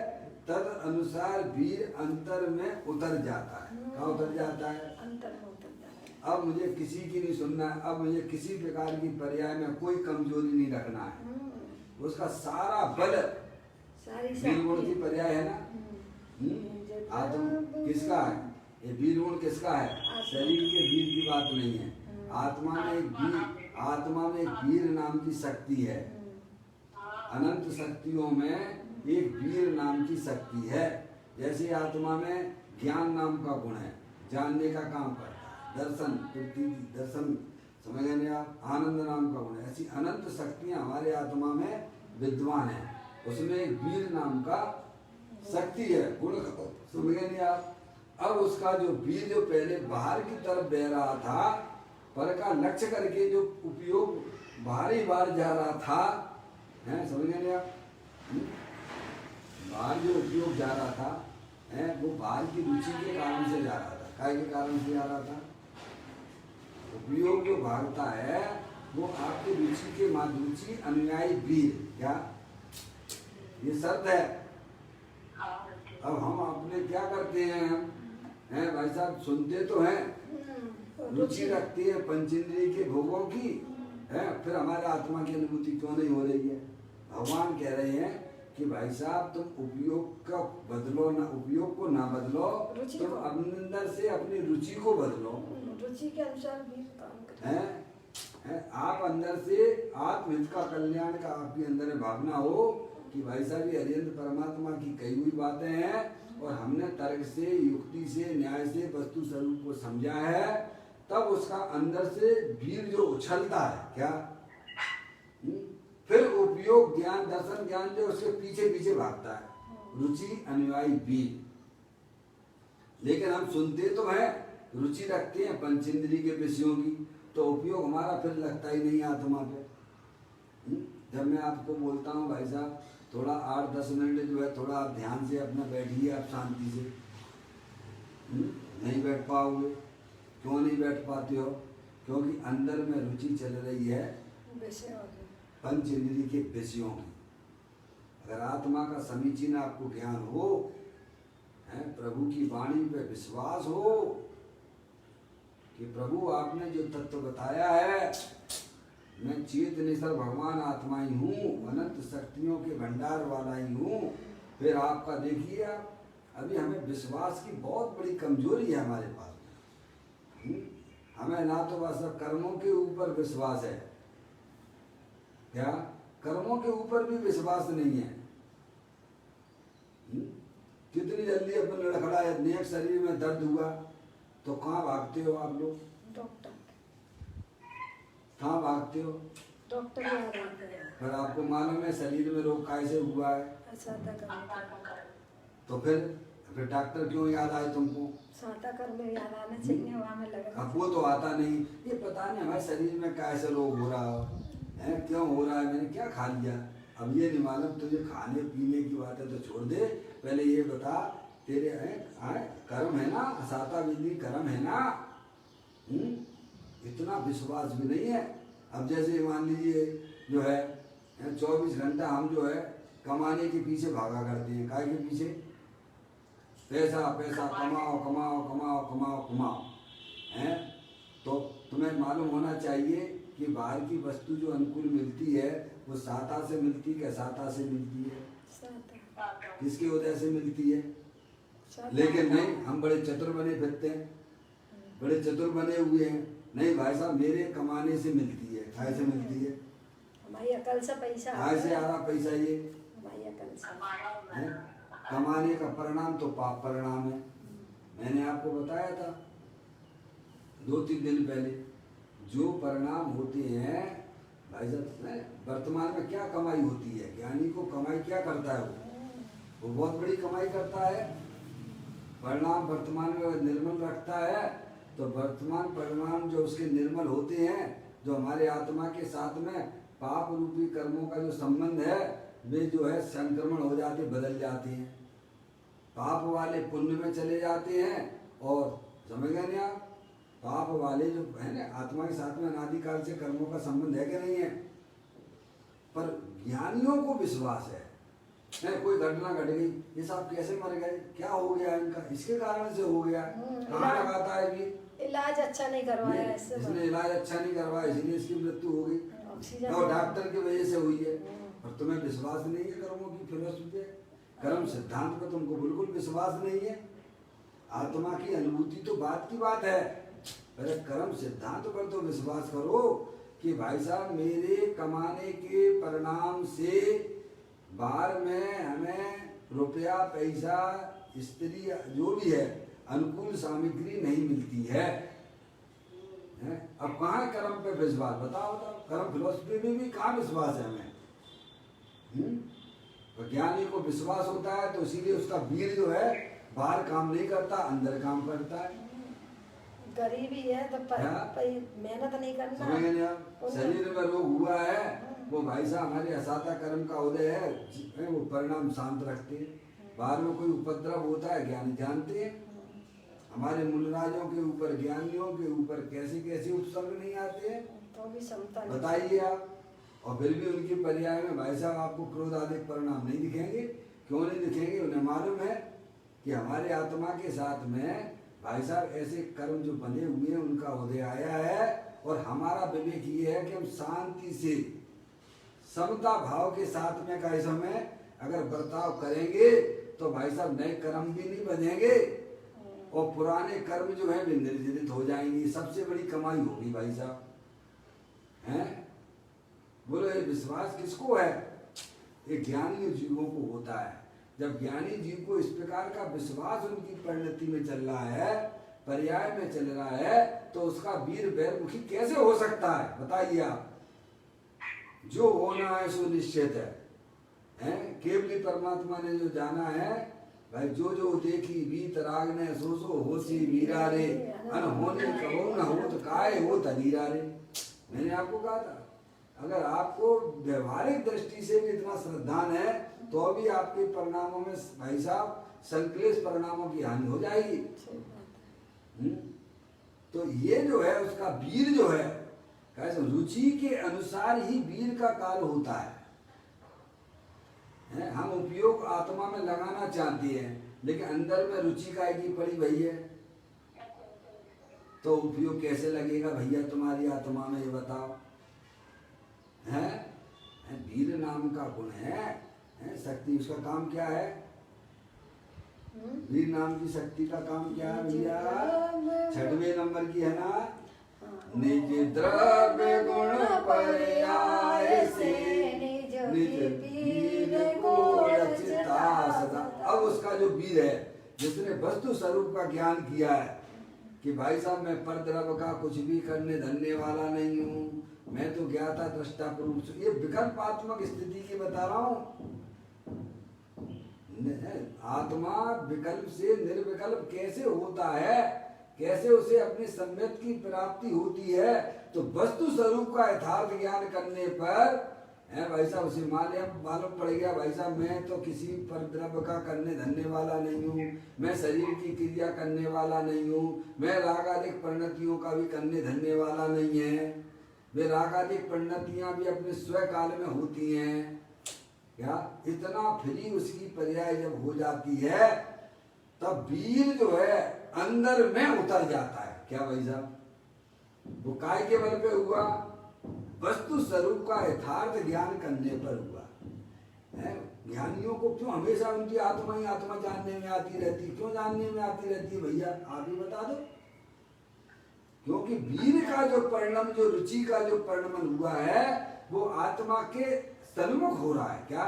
तद अनुसार वीर अंतर में उतर जाता है। कहाँ उतर जाता है, अंतर में उतर जाता है। अब मुझे किसी की नहीं सुनना है, अब मुझे किसी प्रकार की पर्याय में कोई कमजोरी नहीं रखना है, उसका सारा बल वीर गुण की पर्याय है ना, आत्म किसका है, ये वीर गुण किसका है, शरीर के वीर की बात नहीं है, आत्मा में एक वीर नाम की शक्ति है, अनंत शक्तियों में एक वीर नाम की शक्ति है। जैसे आत्मा में ज्ञान नाम का गुण है, जानने का काम करता है, दर्शन दर्शन समझ गए आप, आनंद नाम का गुण है। ऐसी अनंत शक्तियां हमारे आत्मा में विद्वान है। उसमें एक वीर नाम का शक्ति है, गुण समझ गए आप। अब उसका जो वीर जो पहले बाहर की तरफ बह रहा था, पर का लक्ष्य करके जो उपयोग बाहरी बार जा रहा था, है समझ गए आप। बाहर जो उपयोग जा रहा था है, वो बाहर की रुचि के कारण से जा रहा था। काय के कारण से जा रहा था? उपयोग जो भागता है वो आपकी रुचि के रुचि अनुयायी वीर, क्या ये शर्त है। अब हम अपने क्या करते हैं, हम हैं भाई साहब, सुनते तो हैं, रुचि रखती है पंचेंद्रिय के भोगों की, है, फिर हमारे आत्मा की अनुभूति क्यों नहीं हो रही है? भगवान कह रहे हैं कि भाई साहब तुम उपयोग का बदलो ना, उपयोग को ना बदलो, तुम अंदर से अपनी रुचि को बदलो, रुचि के अनुसार भी काम है। आप अंदर से आत्महित का कल्याण का आपके अंदर भावना हो कि भाई साहब ये हरियंत्र परमात्मा की कही हुई बातें हैं और हमने तर्क से, युक्ति से, न्याय से वस्तु स्वरूप को समझा है, तब उसका अंदर से वीर जो उछलता है, क्या फिर उपयोग ज्ञान दर्शन ज्ञान जो उसके पीछे पीछे भागता है, रुचि अनुयायी वीर। लेकिन हम सुनते तो है, रुचि रखते हैं पंचेंद्रिय के विषयों की, तो उपयोग हमारा फिर लगता ही नहीं आत्मा पे। जब मैं आपको बोलता हूँ भाई साहब थोड़ा 8-10 मिनट जो है थोड़ा आप ध्यान से अपना बैठिए, आप शांति से, नहीं बैठ पाओगे। क्यों नहीं बैठ पाते हो? क्योंकि अंदर में रुचि चल रही है पंच इंद्रिय के विषयों की। अगर आत्मा का समीचीन आपको ज्ञान हो, है, प्रभु की वाणी पे विश्वास हो कि प्रभु आपने जो तत्व बताया है, मैं चेतनेश्वर भगवान आत्मा ही हूँ, अनंत शक्तियों के भंडार वाला ही हूँ, फिर आपका देखिए आप अभी हमें विश्वास की बहुत बड़ी कमजोरी है हमारे पास में। हमें ना तो बस कर्मों के ऊपर विश्वास है, क्या कर्मों के ऊपर भी विश्वास नहीं है। कितनी जल्दी अपने लड़खड़ा नेक शरीर में दर्द हुआ तो कहाँ भागते हो आप लोग? डॉक्टर। कहाँ भागते हो? डॉक्टर आ रहे हैं। पर आपको मालूम है शरीर में रोग कैसे हुआ है? तो फिर डॉक्टर क्यों याद आए तुमको? साता कर में याद आना चाहिए, वहाँ में लगा। अब वो तो आता नहीं, ये पता नहीं हमारे शरीर में कैसे रोग हो रहा है, क्यों हो रहा है, मैंने क्या खा लिया, अब ये नहीं मालूम। तुझे खाने पीने की बात है तो छोड़ दे, पहले ये बता तेरे कर्म है ना, साता विधि कर्म है ना। इतना विश्वास भी नहीं है। अब जैसे मान लीजिए जो है 24 घंटा हम जो है कमाने के पीछे भागा करते हैं। काय के पीछे? पैसा पैसा, कमाओ कमाओ कमाओ कमाओ कमाओ, हैं? तो तुम्हें मालूम होना चाहिए कि बाहर की वस्तु जो अनुकूल मिलती है वो साता से मिलती है, साता से मिलती है, किसकी वजह से मिलती है? लेकिन नहीं, हम बड़े चतुर बने फिरते हैं, बड़े चतुर बने हुए हैं। नहीं भाई साहब, मेरे कमाने से मिलती है। काय से मिलती है? हमारी अकल से पैसा। काय से आ रहा पैसा? ये हमारी अकल से। कमाने का परिणाम तो पाप परिणाम है। मैंने आपको बताया था 2-3 दिन पहले, जो परिणाम होते हैं भाई साहब, वर्तमान में क्या कमाई होती है, ज्ञानी को कमाई क्या करता है? वो बहुत बड़ी कमाई करता है। परिणाम वर्तमान में निर्मल रखता है, तो वर्तमान परिणाम जो उसके निर्मल होते हैं, जो हमारे आत्मा के साथ में पाप रूपी कर्मों का जो संबंध है, वे जो है संक्रमण हो जाते, बदल जाते हैं, पाप वाले पुण्य में चले जाते हैं। और समझ गए नहीं आप? पाप वाले जो है ना, आत्मा के साथ में अनादिकाल से कर्मों का संबंध है कि नहीं है? पर ज्ञानियों को विश्वास है, कोई घटना घट गई, ये साहब कैसे मर गए, क्या हो गया इनका, इसके कारण से हो गया। कहाँ लगाता है कि इलाज अच्छा नहीं करवाया, इसने इलाज अच्छा नहीं करवाया इसलिए इसकी मृत्यु हो गई, और डॉक्टर की वजह से हुई है। और तुम्हें विश्वास नहीं है कर्मों की फिलॉसफी पे, कर्म सिद्धांत पे तुमको बिल्कुल विश्वास नहीं है। आत्मा की अनुभूति तो बात की बात है, पहले कर्म सिद्धांत पर तो विश्वास करो कि भाई साहब मेरे कमाने के परिणाम से बाहर में हमें रुपया पैसा स्त्री जो भी है अनुकूल सामग्री नहीं मिलती है। अब कहाँ है कर्म पे विश्वास? बताओ बताओ, कर्म फिलोसफी में भी कहाँ विश्वास है हमें? तो ज्ञानी को विश्वास होता है तो इसीलिए उसका वीर जो है बाहर काम नहीं करता, अंदर काम करता है। गरीबी है तो मेहनत नहीं करना। समझ गए आप? शरीर में रोग हुआ है, वो भाई साहब हमारे असाता कर्म का उदय है, वो परिणाम शांत रखते हैं। बाहर में कोई उपद्रव होता है ज्ञानी जानते हैं। हमारे मूलराजों के ऊपर, ज्ञानियों के ऊपर कैसे कैसे उपसर्ग नहीं आते हैं, तो भी क्षमता बताइए आप। और फिर भी उनकी पर्याय में भाई साहब आपको क्रोध आदि परिणाम नहीं दिखेंगे। क्यों नहीं दिखेंगे? उन्हें मालूम है कि हमारे आत्मा के साथ में भाई साहब ऐसे कर्म जो बने हुए हैं उनका उदय आया है। और हमारा विवेक ये है कि हम शांति से समता भाव के साथ में का समय अगर बर्ताव करेंगे तो भाई साहब नए कर्म भी नहीं बनेंगे और पुराने कर्म जो है वे निर्जरित हो जाएंगी। सबसे बड़ी कमाई होगी भाई साहब, हैं? बोलो ये विश्वास किसको है? ये ज्ञानी जीवों को होता है। जब ज्ञानी जीव को इस प्रकार का विश्वास उनकी परिणति में चल रहा है, पर्याय में चल रहा है, तो उसका वीर बैरमुखी कैसे हो सकता है? बताइए आप। जो होना है सो निश्चित है। केवली परमात्मा ने जो जाना है भाई, जो जो देखी बीत राग ने सो सो होसी मीरा रे, अनहोनी कहो न हो तो काय हो तनीरा रे। मैंने आपको कहा था अगर आपको व्यवहारिक दृष्टि से भी इतना श्रद्धान है तो भी आपके परिणामों में भाई साहब संक्लेश परिणामों की हानि हो जाएगी। तो ये जो है उसका वीर जो है कैसे रुचि के अनुसार ही वीर का काल होता है। हम उपयोग आत्मा में लगाना चाहते हैं लेकिन अंदर में रुचि का की पड़ी भई है, तो उपयोग कैसे लगेगा भैया तुम्हारी आत्मा में? ये बताओ। है वीर नाम का गुण है शक्ति, उसका काम क्या है? वीर नाम की शक्ति का काम क्या है भैया? 6वें नंबर की है ना, निज द्रव्य गुण पर्याय से निज वीर को रचिता सदा। अब उसका जो वीर है जिसने वस्तु स्वरूप का ज्ञान किया है कि भाई साहब मैं परद्रव्य का कुछ भी करने धरने वाला नहीं हूँ, मैं तो ज्ञाता दृष्टा पुरुष। ये विकल्पात्मक स्थिति की बता रहा हूँ। आत्मा विकल्प से निर्विकल्प कैसे होता है, कैसे उसे अपनी सम्यक की प्राप्ति होती है? तो वस्तु स्वरूप का यथार्थ ज्ञान करने पर है भाई साहब उसे मालूम पड़ गया भाई साहब मैं तो किसी परद्रव्य का करने धरने वाला नहीं हूँ, मैं शरीर की क्रिया करने वाला नहीं हूँ, मैं रागादिक परिणतियों का भी करने धरने वाला नहीं है। वे रागादिक परिणतियाँ भी अपने स्वयं काल में होती हैं। क्या इतना फ्री उसकी पर्याय जब हो जाती है तब वीर जो है अंदर में उतर जाता है। क्या भाई साहब? वो काय के बल पे हुआ? वस्तु स्वरूप का यथार्थ ज्ञान करने पर हुआ है। ज्ञानियों को क्यों हमेशा उनकी आत्मा ही आत्मा जानने में आती रहती? क्यों जानने में आती रहती है भैया? आप ही बता दो। क्योंकि वीर का जो परिणाम, जो रुचि का जो परिणमन हुआ है वो आत्मा के सन्मुख हो रहा है। क्या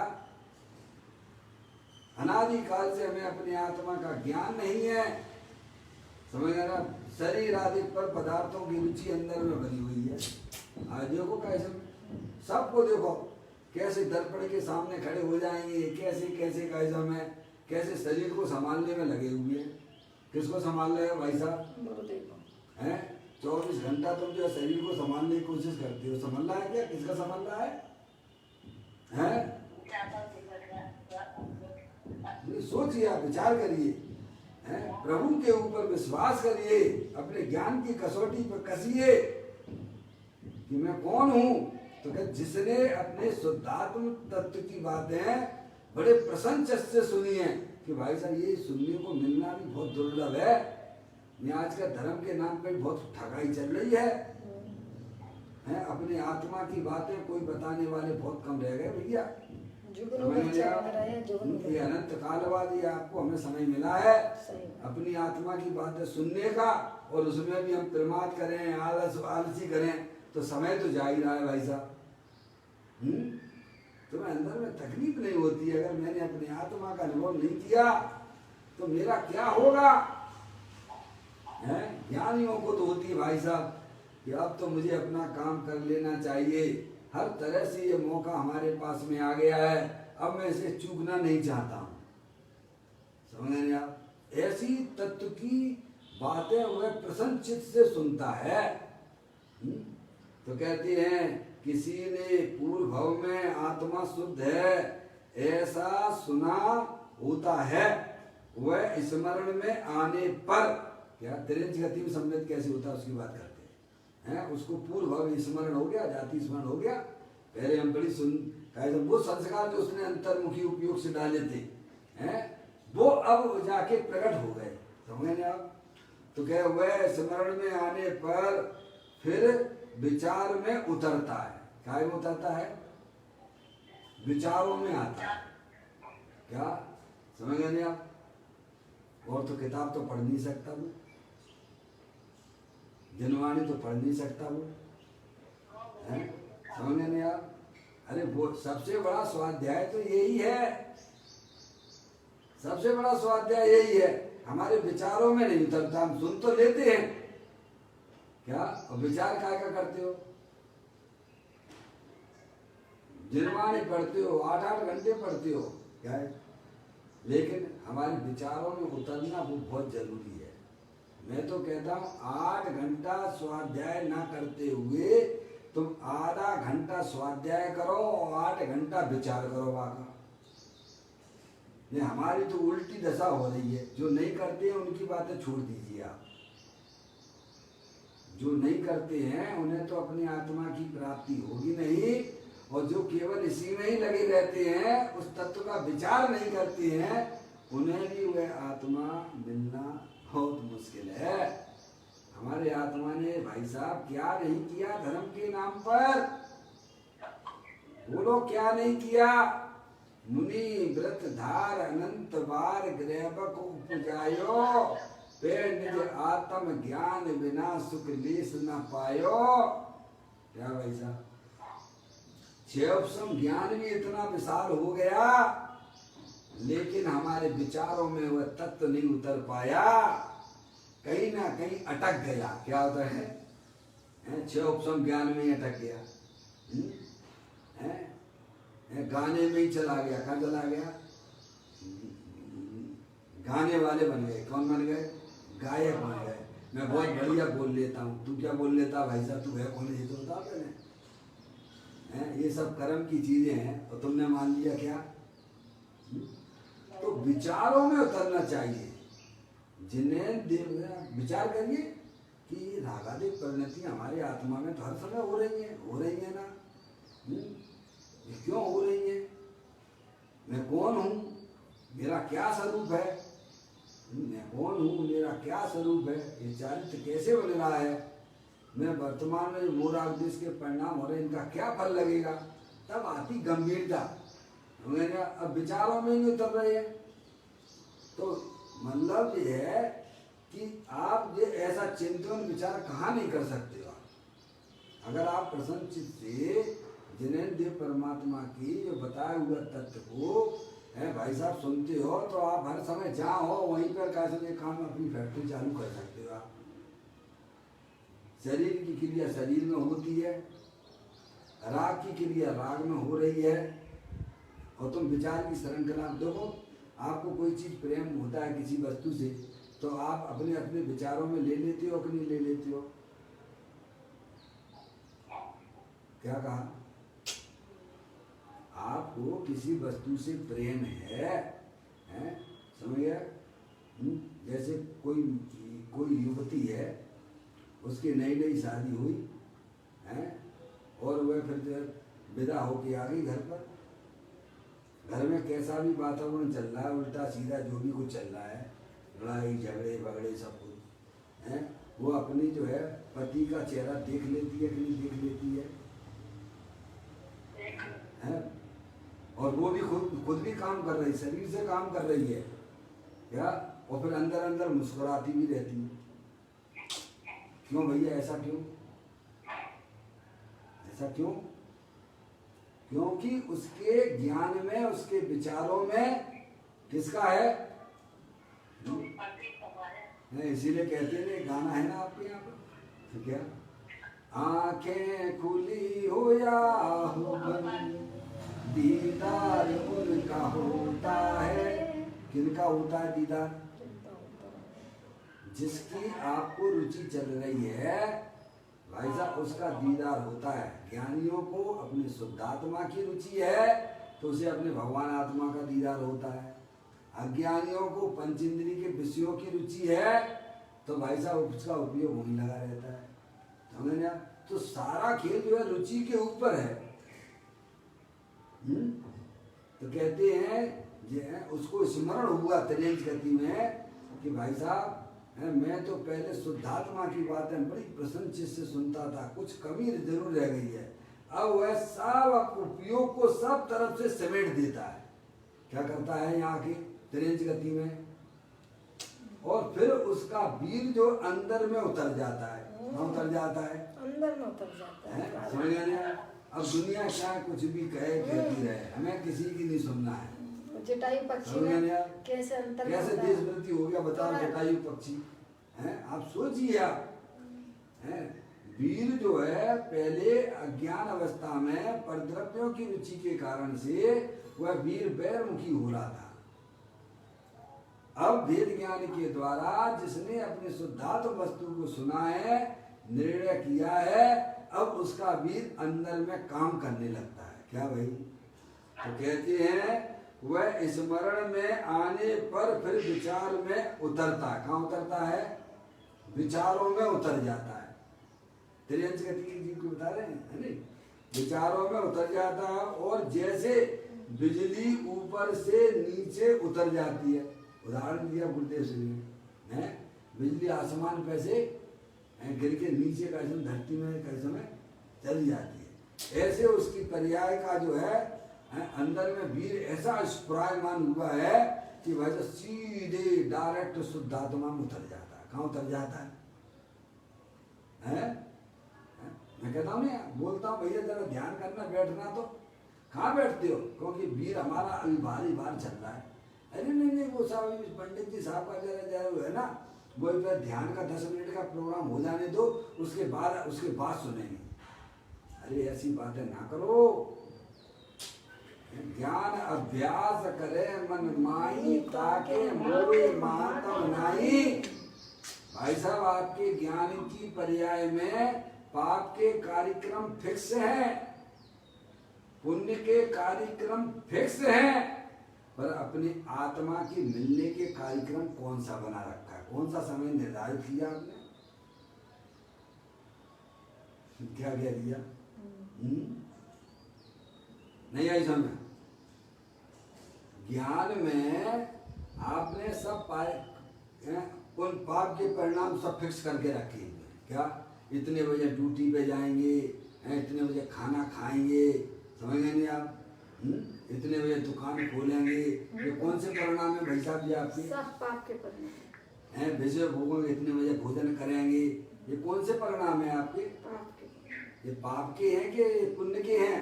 अनादिकाल से हमें अपनी आत्मा का ज्ञान नहीं है, समझ रहा? शरीर आदि पर पदार्थों की रुचि अंदर में भरी हुई है। आज देखो कैसे सबको देखो कैसे दर्पण के सामने खड़े हो जाएंगे, कैसे कैसे कैसे में कैसे शरीर को संभालने में लगे हुए हैं। किसको संभाल रहे हो भाई साहब? हैं 24 घंटा तुम जो शरीर को संभालने की कोशिश करते हो, संभाल रहा है क्या? किसका संभाल रहा है? हैं? सोचिए, आप विचार करिए, प्रभु के ऊपर विश्वास करिए, अपने ज्ञान की कसौटी पर कसिए कि मैं कौन हूं। तो क्या जिसने अपने शुद्धात्म तत्व की बातें बड़े प्रसन्न चित्त से सुनी है कि भाई साहब ये सुनने को मिलना भी बहुत दुर्लभ है। ये आज का धर्म के नाम पे बहुत ठगाई चल रही है। अपने आत्मा की बातें कोई बताने वाले बहुत कम रह गए भैया। ये अनंत कालवादी आपको हमें समय मिला है अपनी आत्मा की बातें सुनने का, और उसमें भी हम प्रमाद करें, आलसी करें तो समय तो जा ही रहा है भाई साहब। तुम्हें अंदर में तकलीफ नहीं होती। अगर मैंने अपनी आत्मा का अनुभव नहीं किया तो मेरा क्या होगा? है ज्ञानियों को तो होती है भाई साहब कि अब तो मुझे अपना काम कर लेना चाहिए। हर तरह से ये मौका हमारे पास में आ गया है, अब मैं इसे चूकना नहीं चाहता हूँ। समझ रहे आप? ऐसी तत्व की बातें वह प्रसन्न चित्त से सुनता है। तो कहते हैं किसी ने पूर्व भव में आत्मा शुद्ध है ऐसा सुना होता है, वह स्मरण में आने पर क्या तिरंज गति में सम्मिलित कैसे होता है उसकी बात करते हैं। उसको पूर्व भव स्मरण हो गया, जाति स्मरण हो गया। पहले हम बड़ी सुन वो संस्कार जो उसने अंतर्मुखी उपयोग से डाले थे हैं, वो अब जाके प्रकट हो गए। समझे आप? तो क्या वह स्मरण में आने पर फिर विचार में उतरता है। क्या में उतरता है? विचारों में आता है। क्या समझ गए आप? और तो किताब तो पढ़ नहीं सकता वो, जनवाणी तो पढ़ नहीं सकता वो, है? समझ नहीं आप? अरे वो सबसे बड़ा स्वाध्याय तो यही है, सबसे बड़ा स्वाध्याय यही है। हमारे विचारों में नहीं उतरता। हम सुन तो लेते हैं क्या, और विचार क्या क्या करते हो? जिनवाणी पढ़ते हो, 8-8 घंटे पढ़ते हो, क्या है? लेकिन हमारे विचारों में उतरना वो बहुत जरूरी है। मैं तो कहता हूँ 8 घंटा स्वाध्याय ना करते हुए तुम आधा घंटा स्वाध्याय करो और 8 घंटा विचार करो। वाका ये हमारी तो उल्टी दशा हो रही है। जो नहीं करते हैं उनकी बातें छोड़ दीजिए आप। जो नहीं करते हैं उन्हें तो अपनी आत्मा की प्राप्ति होगी नहीं, और जो केवल इसी में ही लगे रहते हैं, उस तत्व का विचार नहीं करते हैं, उन्हें भी वह आत्मा मिलना बहुत मुश्किल है। हमारे आत्मा ने भाई साहब क्या नहीं किया धर्म के नाम पर? बोलो क्या नहीं किया? मुनि व्रत धार अनंत बार ग्रहबक उपजायो, पेड़ निज आत्म ज्ञान बिना सुख लेस न पायो। क्या भाई साहब? क्षेपसम ज्ञान भी इतना विशाल हो गया, लेकिन हमारे विचारों में वह तत्व नहीं उतर पाया, कहीं ना कहीं अटक गया। क्या होता है? क्षेपसम ज्ञान में ही अटक गया, गाने में ही चला गया। कहाँ चला गया? गाने वाले बन गए। कौन बन गए? गायक बन गए। मैं बहुत बढ़िया बोल लेता हूँ, तू क्या बोल लेता भाई साहब? तू है कौन? ये तो बता पहले। ये सब कर्म की चीजें हैं और तुमने मान लिया क्या? तो विचारों में उतरना चाहिए। जिन्हें विचार करिए कि रागादिक परिणतियां हमारी आत्मा में तो हर समय हो रही है ना। ये क्यों हो रही है? मैं कौन हूँ? मेरा क्या स्वरूप है? मैं कौन हूँ? मेरा क्या स्वरूप है? ये चारित्र कैसे बन रहा है? मैं वर्तमान में जो मोरादेश के परिणाम हो रहे हैं, इनका क्या फल लगेगा? तब आती गंभीरता। अब विचारों में नहीं उतर रहे हैं। तो मतलब ये है कि आप ये ऐसा चिंतन विचार कहाँ नहीं कर सकते हो। अगर आप प्रसन्न चित्त से जिन्हें देव परमात्मा की जो बताए हुए तत्व को है भाई साहब सुनते हो, तो आप हर समय जहाँ हो वहीं पर कैसे काम अपनी फैक्ट्री चालू कर सकते हो। आप शरीर की क्रिया शरीर में होती है, राग की क्रिया राग में हो रही है, और तुम विचार की श्रृंखला देखो। आपको कोई चीज प्रेम होता है किसी वस्तु से, तो आप अपने अपने विचारों में ले लेते हो कि नहीं ले लेते हो? क्या कहा? आपको किसी वस्तु से प्रेम है, समझ गया? जैसे कोई युवती है, उसकी नई नई शादी हुई है, और वह फिर विदा होके आ गई घर पर। घर में कैसा भी वातावरण चल रहा है, उल्टा सीधा जो भी कुछ चल रहा है, लड़ाई झगड़े बगड़े सब कुछ है, वो अपनी जो है पति का चेहरा देख लेती है कि नहीं देख लेती है? और वो भी खुद भी काम कर रही, शरीर से काम कर रही है क्या? और फिर अंदर अंदर मुस्कुराती भी रहती है। क्यों भैया? ऐसा क्यों? ऐसा क्यों? क्योंकि उसके ज्ञान में, उसके विचारों में किसका है? इसीलिए कहते हैं, गाना है ना आपके यहाँ पर, तो क्या, आंखें खुली हो या हो बंद, दीदार उनका होता है। किनका होता है दीदार? जिसकी आपको रुचि चल रही है भाई साहब, उसका दीदार होता है। ज्ञानियों को अपनी शुद्धात्मा की रुचि है तो उसे अपने भगवान आत्मा का दीदार होता है। अज्ञानियों को पंचेंद्रिय के विषयों की रुचि है तो भाई साहब उसका उपयोग वहीं लगा रहता है। समझ ना? तो सारा खेल जो है रुचि के ऊपर है। तो कहते हैं उसको स्मरण हुआ त्रियंच गति में कि भाई साहब मैं तो पहले शुद्धात्मा की बातें बड़ी प्रसन्न चित्त से सुनता था, कुछ कमी जरूर रह गई है। अब वह सब उपयोग को सब तरफ से समेट देता है। क्या करता है यहाँ की त्रियंच गति में? और फिर उसका वीर जो अंदर में उतर जाता है। उतर जाता है, अंदर में उतर जाता है। समझ गए ना? अब दुनिया क्या कुछ भी कहे कहती रहे, हमें किसी की नहीं सुनना है। जटायु पक्षी में कैसे अंतर, कैसे देशवृत्ति हो गया बताओ? जटायु पक्षी हैं, आप सोचिए। आप हैं, वीर जो है पहले अज्ञान अवस्था में परद्रव्यों की रुचि के कारण से वह वीर बैरमुखी हो रहा था। अब वेद ज्ञान के द्वारा जिसने अपने शुद्धात्म वस्तु को सुना है, निर्णय किया है, अब उसका वीर अंदर में काम करने लगता है। क्या भाई? तो कहते हैं वह स्मरण में आने पर फिर विचार में उतरता है। कहाँ उतरता है? विचारों में उतर जाता है। त्रियंच गति जी को बता रहे हैं, है नहीं? विचारों में उतर जाता है। और जैसे बिजली ऊपर से नीचे उतर जाती है, उदाहरण दिया गुरुदेव सिंह ने, बिजली आसमान पे से गिर के नीचे का धरती में कई समय चली जाती है, ऐसे उसकी पर्याय का जो है अंदर में वीर ऐसा स्फुरायमान हुआ है कि भाई तो सीधे डायरेक्ट शुद्धात्मा में उतर जाता है। कहाँ उतर जाता है? मैं कहता हूँ ना, बोलता हूँ भैया जरा ध्यान करना, बैठना, तो कहाँ बैठते हो? क्योंकि वीर हमारा अभी भारी बार चल रहा है। अरे नहीं, वो साहब पंडित जी साहब का जरा वो है ना, वो ध्यान का 10 मिनट का प्रोग्राम हो जाने दो, उसके बाद सुनेंगे। अरे ऐसी बातें ना करो। ज्ञान अभ्यास करे मन माई, ताके मोरे महात्म नाई। भाई साहब आपके ज्ञान की पर्याय में पाप के कार्यक्रम फिक्स हैं, पुण्य के कार्यक्रम फिक्स हैं, पर अपनी आत्मा की मिलने के कार्यक्रम कौन सा बना रखा है? कौन सा समय निर्धारित किया आपने? क्या कह दिया? नहीं आई समझ? ज्ञान में आपने सब उन पाप के परिणाम सब फिक्स करके रखे हुए। क्या? इतने बजे ड्यूटी पे जाएंगे, इतने बजे खाना खाएंगे, समझ गए नहीं आप? इतने बजे दुकान खोलेंगे। ये कौन से परिणाम है भाई साहब जी आपके? सब पाप के परिणाम हैं। विषय भोगों इतने बजे भोजन करेंगे, ये कौन से परिणाम है आपके? पाप के। ये पाप के हैं कि पुण्य के हैं?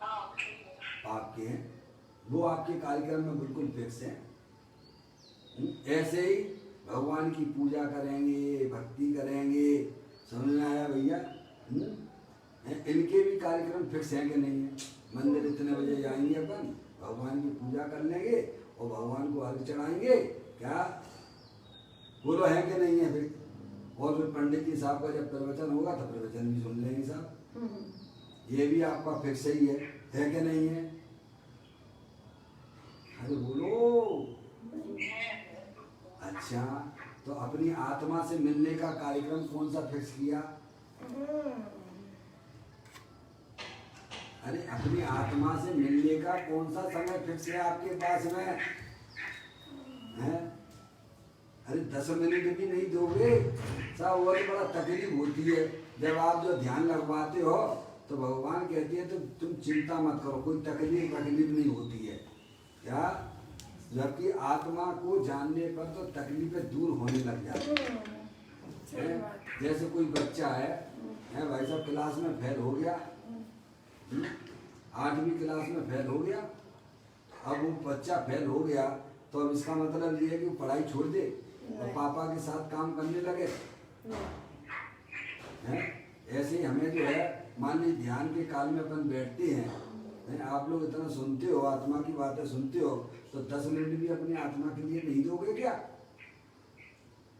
पाप के हैं। वो आपके कार्यक्रम में बिल्कुल फिक्स है। ऐसे ही भगवान की पूजा करेंगे, भक्ति करेंगे, समझ में आया भैया? इनके भी कार्यक्रम फिक्स हैं कि नहीं है? मंदिर इतने बजे जाएंगे, अपन भगवान की पूजा कर लेंगे और भगवान को अर्घ चढ़ाएंगे। क्या बोलो, है कि नहीं है? फिर और फिर पंडित जी साहब का जब प्रवचन होगा तो प्रवचन भी सुन लेंगे साहब। ये भी आपका फिक्स ही है कि नहीं है? अरे बोलो। अच्छा, तो अपनी आत्मा से मिलने का कार्यक्रम कौन सा फिक्स किया? अरे अपनी आत्मा से मिलने का कौन सा समय फिक्स है आपके पास में? हैं? अरे 10 मिनट भी नहीं दोगे साहब, वो तो बड़ा तकलीफ होती है। जब आप जो ध्यान लगवाते हो तो भगवान कहती है तो तुम चिंता मत करो, कोई तकलीफ नहीं होती है। क्या? जबकि आत्मा को जानने पर तो तकलीफें दूर होने लग जाती है। जैसे कोई बच्चा है भाई साहब, क्लास में फेल हो गया, 8वीं क्लास में फेल हो गया। अब वो बच्चा फेल हो गया तो अब इसका मतलब ये है कि वो पढ़ाई छोड़ दे और पापा के साथ काम करने लगे हैं। ऐसे ही हमें जो है मान लीजिए ध्यान के काल में अपन बैठते हैं, आप लोग इतना सुनते हो, आत्मा की बातें सुनते हो, तो 10 मिनट भी अपनी आत्मा के लिए नहीं दोगे क्या?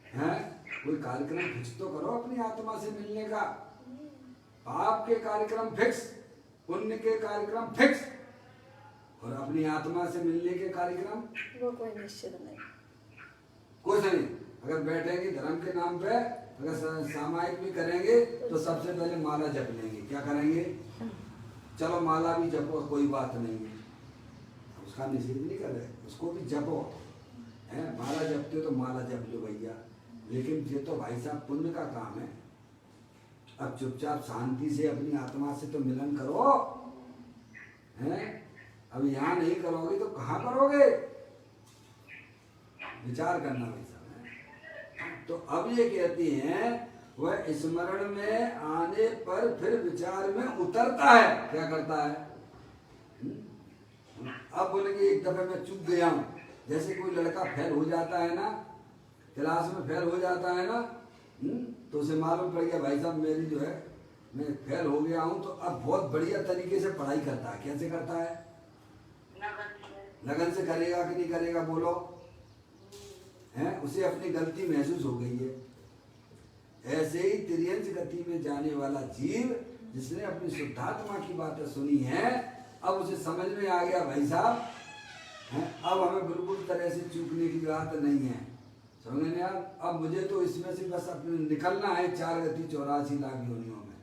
हैं? कोई कार्यक्रम फिक्स तो करो अपनी आत्मा से मिलने का। पाप के कार्यक्रम फिक्स, पुण्य के कार्यक्रम फिक्स, और अपनी आत्मा से मिलने के कार्यक्रम वो कोई निश्चित नहीं, कुछ नहीं। अगर बैठेंगे धर्म के नाम पे, अगर सामायिक भी करेंगे तो सबसे पहले माला जप लेंगे। क्या करेंगे? चलो माला भी जपो, कोई बात नहीं है, उसका निषेध नहीं कर रहे, उसको भी जपो है। माला जपते हो तो माला जप लो भैया, लेकिन ये तो भाई साहब पुण्य का काम है। अब चुपचाप शांति से अपनी आत्मा से तो मिलन करो हैं। अब यहाँ नहीं करोगे तो कहाँ करोगे? विचार करना भाई साहब। तो अब ये कहती हैं वह स्मरण में आने पर फिर विचार में उतरता है। क्या करता है? अब बोलेंगे एक दफे मैं चूक गया हूँ, जैसे कोई लड़का फेल हो जाता है ना, क्लास में फेल हो जाता है ना, तो उसे मालूम पड़ गया भाई साहब मेरी जो है मैं फेल हो गया हूँ, तो अब बहुत बढ़िया तरीके से पढ़ाई करता है। कैसे करता है? लगन से करेगा कि नहीं करेगा? बोलो हैं। उसे अपनी गलती महसूस हो गई है। ऐसे ही तिर्यंच गति में जाने वाला जीव जिसने अपनी शुद्धात्मा की बातें सुनी है, अब उसे समझ में आ गया भाई साहब हैं, अब हमें बिल्कुल तरह से चूकने की बात नहीं है। समझ में यार? अब मुझे तो इसमें से बस अपने निकलना है 4 गति 84 लाख योनियों में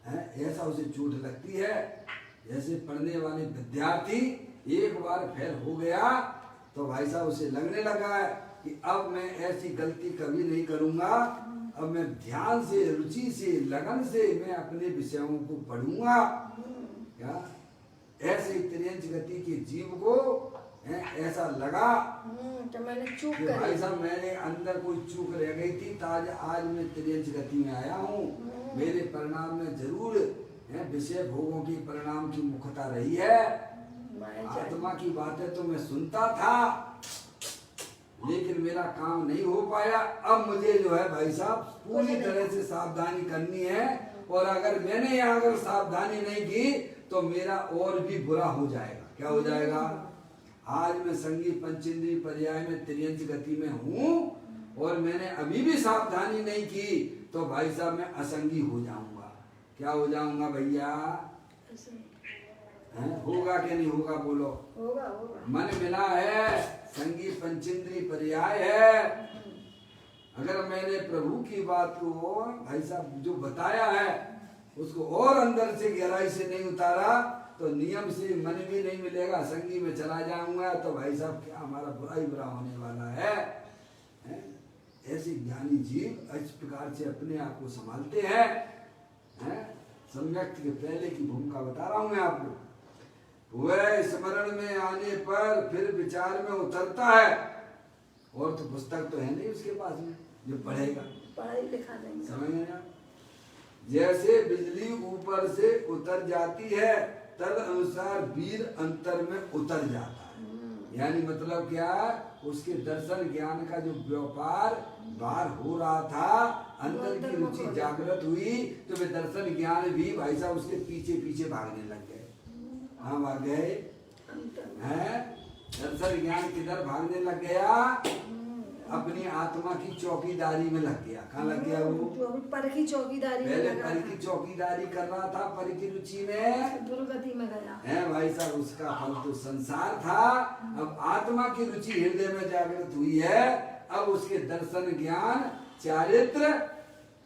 हैं। ऐसा उसे चोट लगती है। जैसे पढ़ने वाले विद्यार्थी एक बार फेल हो गया तो भाई साहब उसे लगने लगा है कि अब मैं ऐसी गलती कभी नहीं करूंगा, अब मैं ध्यान से, रुचि से, लगन से मैं अपने विषयों को पढ़ूंगा। क्या ऐसे तिर्यंच गति के जीव को ऐसा लगा तो मैंने चूक कि भाई साहब मैंने अंदर कोई चूक रह गई थी, आज मैं तिर्यंच गति में आया हूँ। मेरे परिणाम में जरूर विषय भोगों की परिणाम की मुख्यता रही है। आत्मा की बातें तो मैं सुनता था लेकिन मेरा काम नहीं हो पाया। अब मुझे जो है भाई साहब पूरी तरह से सावधानी करनी है, और अगर मैंने यहाँ अगर सावधानी नहीं की तो मेरा और भी बुरा हो जाएगा। क्या हो जाएगा? आज मैं संगी पंचेंद्रिय पर्याय में तिर्यंच गति में हूँ और मैंने अभी भी सावधानी नहीं की तो भाई साहब मैं असंगी हो जाऊंगा। क्या हो जाऊंगा भैया? होगा कि नहीं होगा? बोलो। होगा होगा। मन मिला है, संगी पंचेंद्रिय पर्याय है। अगर मैंने प्रभु की बात को भाई साहब जो बताया है उसको और अंदर से गहराई से नहीं उतारा तो नियम से मन भी नहीं मिलेगा, संगी में चला जाऊंगा तो भाई साहब क्या हमारा बुरा ही बुरा होने वाला है। ऐसे ज्ञानी जीव इस प्रकार से अपने आप को संभालते हैं। सम्यक्त के पहले की भूमिका बता रहा हूं मैं आपको। वह स्मरण में आने पर फिर विचार में उतरता है। और तो पुस्तक तो है नहीं उसके पास में जो पढ़ेगा, पढ़ाई लिखा नहीं। समझ में ना? जैसे बिजली ऊपर से उतर जाती है तद अनुसार वीर अंतर में उतर जाता है। यानी मतलब क्या? उसके दर्शन ज्ञान का जो व्यापार बाहर हो रहा था, अंदर की रुचि जागृत हुई तो वे दर्शन ज्ञान भी भाई साहब उसके पीछे पीछे भागने लग गए। हाँ भाग गए हैं। दर्शन ज्ञान किधर भागने लग गया? अपनी आत्मा की चौकीदारी में लग गया। कहाँ लग गया वो? पर की चौकीदारी। पहले पर की चौकीदारी कर रहा था, पर की रुचि में दुर्गति में गया है भाई साहब। उसका फल तो संसार था। अब आत्मा की रुचि हृदय में जागृत हुई है। अब उसके दर्शन ज्ञान चारित्र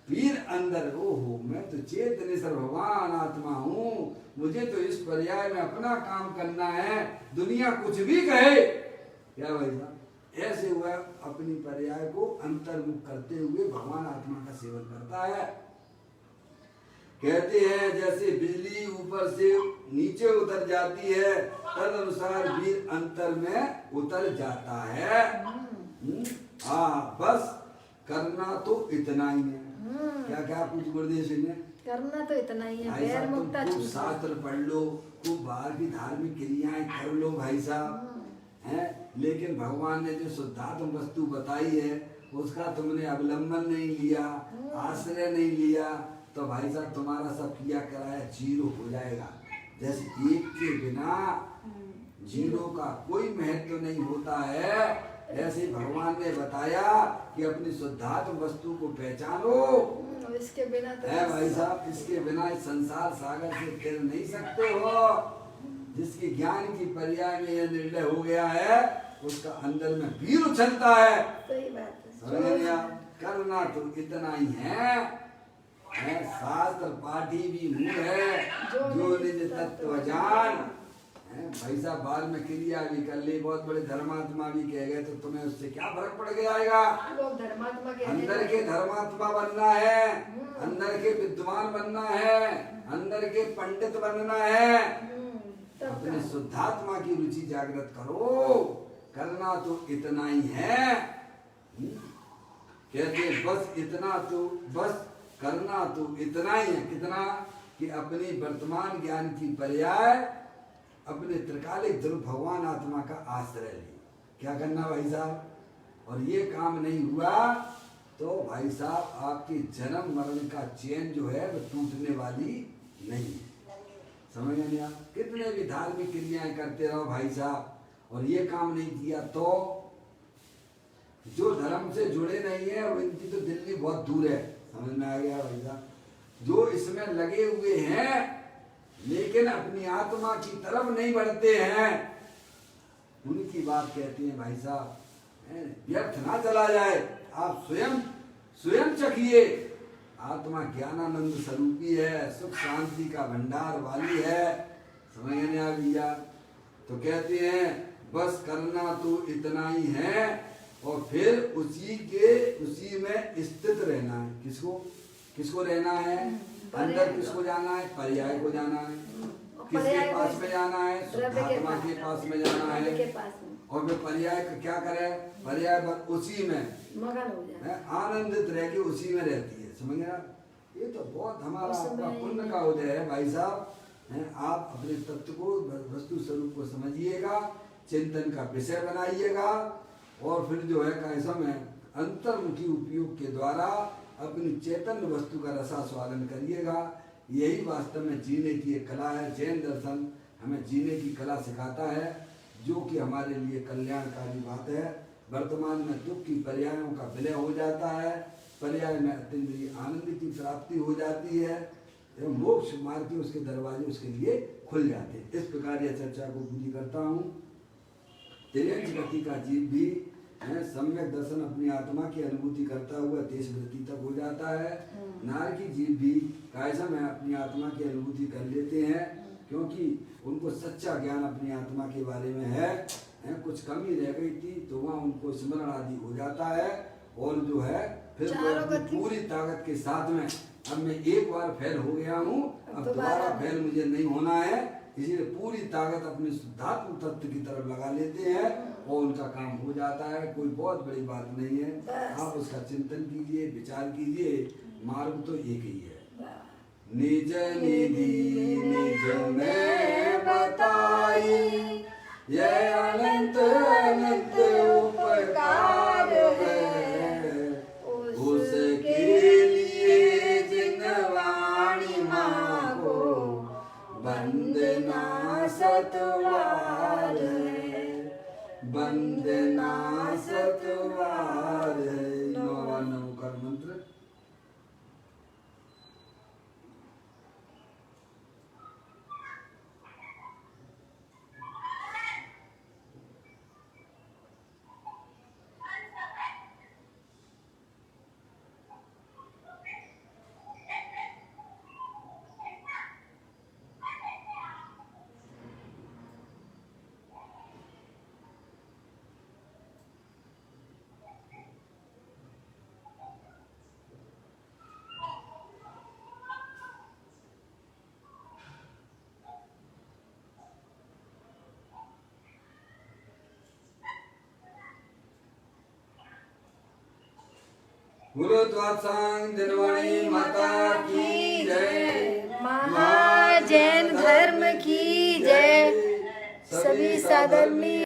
वीर अंदर। ओहो मैं तो चेतन सर्वभगवान आत्मा हूँ, मुझे तो इस पर्याय में अपना काम करना है, दुनिया कुछ भी कहे। क्या भाई साहब? ऐसे हुआ अपनी पर्याय को अंतर्मुख करते हुए भगवान आत्मा का सेवन करता है। कहते हैं जैसे बिजली ऊपर से नीचे उतर जाती है तद अनुसार वीर अंतर में उतर जाता है। हाँ बस करना तो इतना ही है। क्या क्या कुछ गुरुदेव सिंह ने करना तो इतना ही है, भाई पैर साहब, मुक्ता तुम खूब छूट शास्त्र पढ़ लो, खूब बाहर की धार्मिक क्रियाएं कर लो भाई साहब, हैं, लेकिन भगवान ने जो शुद्धात्म वस्तु बताई है उसका तुमने अवलंबन नहीं लिया, आश्रय नहीं लिया, तो भाई साहब तुम्हारा सब किया कराया जीरो हो जाएगा। जैसे एक के बिना जीरो का कोई महत्व नहीं होता है, ऐसे ही भगवान ने बताया कि अपनी शुद्धात्म वस्तु को पहचानो। इसके बिना तो है भाई साहब, इसके बिना इस संसार सागर से खेल नहीं सकते हो। जिसकी ज्ञान की पर्याय में यह निर्णय हो गया है उसका अंदर में वीर उछलता है। सही बात है। समझ लिया? करना तो इतना ही है, शास्त्र पाठी भी मूल है जो निज तत्व जान। भाई साहब बाद में क्रिया भी कर ली, बहुत बड़े धर्मात्मा भी कह गए, तो तुम्हें उससे क्या फर्क पड़ जाएगा? लोग धर्मात्मा के अंदर के धर्मात्मा बनना है, अंदर के विद्वान बनना है, अंदर के पंडित बनना है, अपने शुद्धात्मा की रुचि जागृत करो। करना तो इतना ही है, कहते बस इतना तो, बस करना तो इतना ही है। कितना? कि अपनी वर्तमान ज्ञान की पर्याय अपने त्रिकालिक ध्रुव भगवान आत्मा का आश्रय ले। क्या करना भाई साहब? और ये काम नहीं हुआ तो भाई साहब आपकी जन्म मरण का चेन जो है वो टूटने वाली नहीं है। समझ नहीं आप? कितने भी धार्मिक क्रियाएं करते रहो भाई साहब, और ये काम नहीं किया तो जो धर्म से जुड़े नहीं है उनकी तो दिल्ली बहुत दूर है। समझ में आ गया भाई साहब? जो इसमें लगे हुए हैं लेकिन अपनी आत्मा की तरफ नहीं बढ़ते हैं, उनकी बात कहती है भाई साहब, व्यर्थ ना चला जाए। आप स्वयं चखिए, आत्मा ज्ञानानंद स्वरूपी है, सुख शांति का भंडार वाली है। समझ नहीं आ भैया? तो कहते हैं बस करना तो इतना ही है, और फिर उसी में स्थित रहना है। किसको रहना है? अंदर किसको जाना है? पर्याय को जाना है। किसके पास में जाना है? शुद्धात्मा के पास में जाना है। और फिर पर्याय का क्या करे? पर्याय उसी में मगन हो जाए, आनंदित रह के उसी में रहती है। समझ गया? ये तो बहुत हमारा आपका पुण्य का उदय है भाई साहब। आप अपने तत्व को, वस्तु स्वरूप को समझिएगा, चिंतन का विषय बनाइएगा, और फिर जो है कैसा में अंतर्मुखी उपयोग के द्वारा अपनी चैतन्य वस्तु का रसास्वादन करिएगा। यही वास्तव में जीने की एक कला है। जैन दर्शन हमें जीने की कला सिखाता है, जो कि हमारे लिए कल्याणकारी बात है। वर्तमान में दुख की पर्यायों का विलय हो जाता है, पर्याय में अत्यंत आनंद की प्राप्ति हो जाती है, एवं मोक्ष मार्ग के उसके दरवाजे उसके लिए खुल जाते हैं। इस प्रकार यह चर्चा को पूरी करता हूँ। तिर्यंच गति का जीव भी सम्यक दर्शन अपनी आत्मा की अनुभूति करता हुआ देश वृत्ति तक हो जाता है। नार की जीव भी कायसम है अपनी आत्मा की अनुभूति कर लेते हैं, क्योंकि उनको सच्चा ज्ञान अपनी आत्मा के बारे में है। कुछ कमी रह गई थी तो वहाँ उनको स्मरण आदि हो जाता है, और जो है फिर पूरी ताकत के साथ में अब मैं एक बार फेल हो गया हूँ, अब दोबारा फेल मुझे नहीं होना है, इसीलिए पूरी ताकत अपने शुद्धात्म तत्व की तरफ लगा लेते हैं और उनका काम हो जाता है। कोई बहुत बड़ी बात नहीं है। आप उसका चिंतन कीजिए, विचार कीजिए, मार्ग तो एक ही है। निज निधि निज में बताई, यह अनंत अनंत उपकार है, उसके लिए जिन वाणी मांगो वंदना सतवार है, वंदना सतवार है। नवकार मंत्र। बोलो त्वात्सांग दिनवाणी माता की जय। महाजैन धर्म की जय। सभी साधर्मी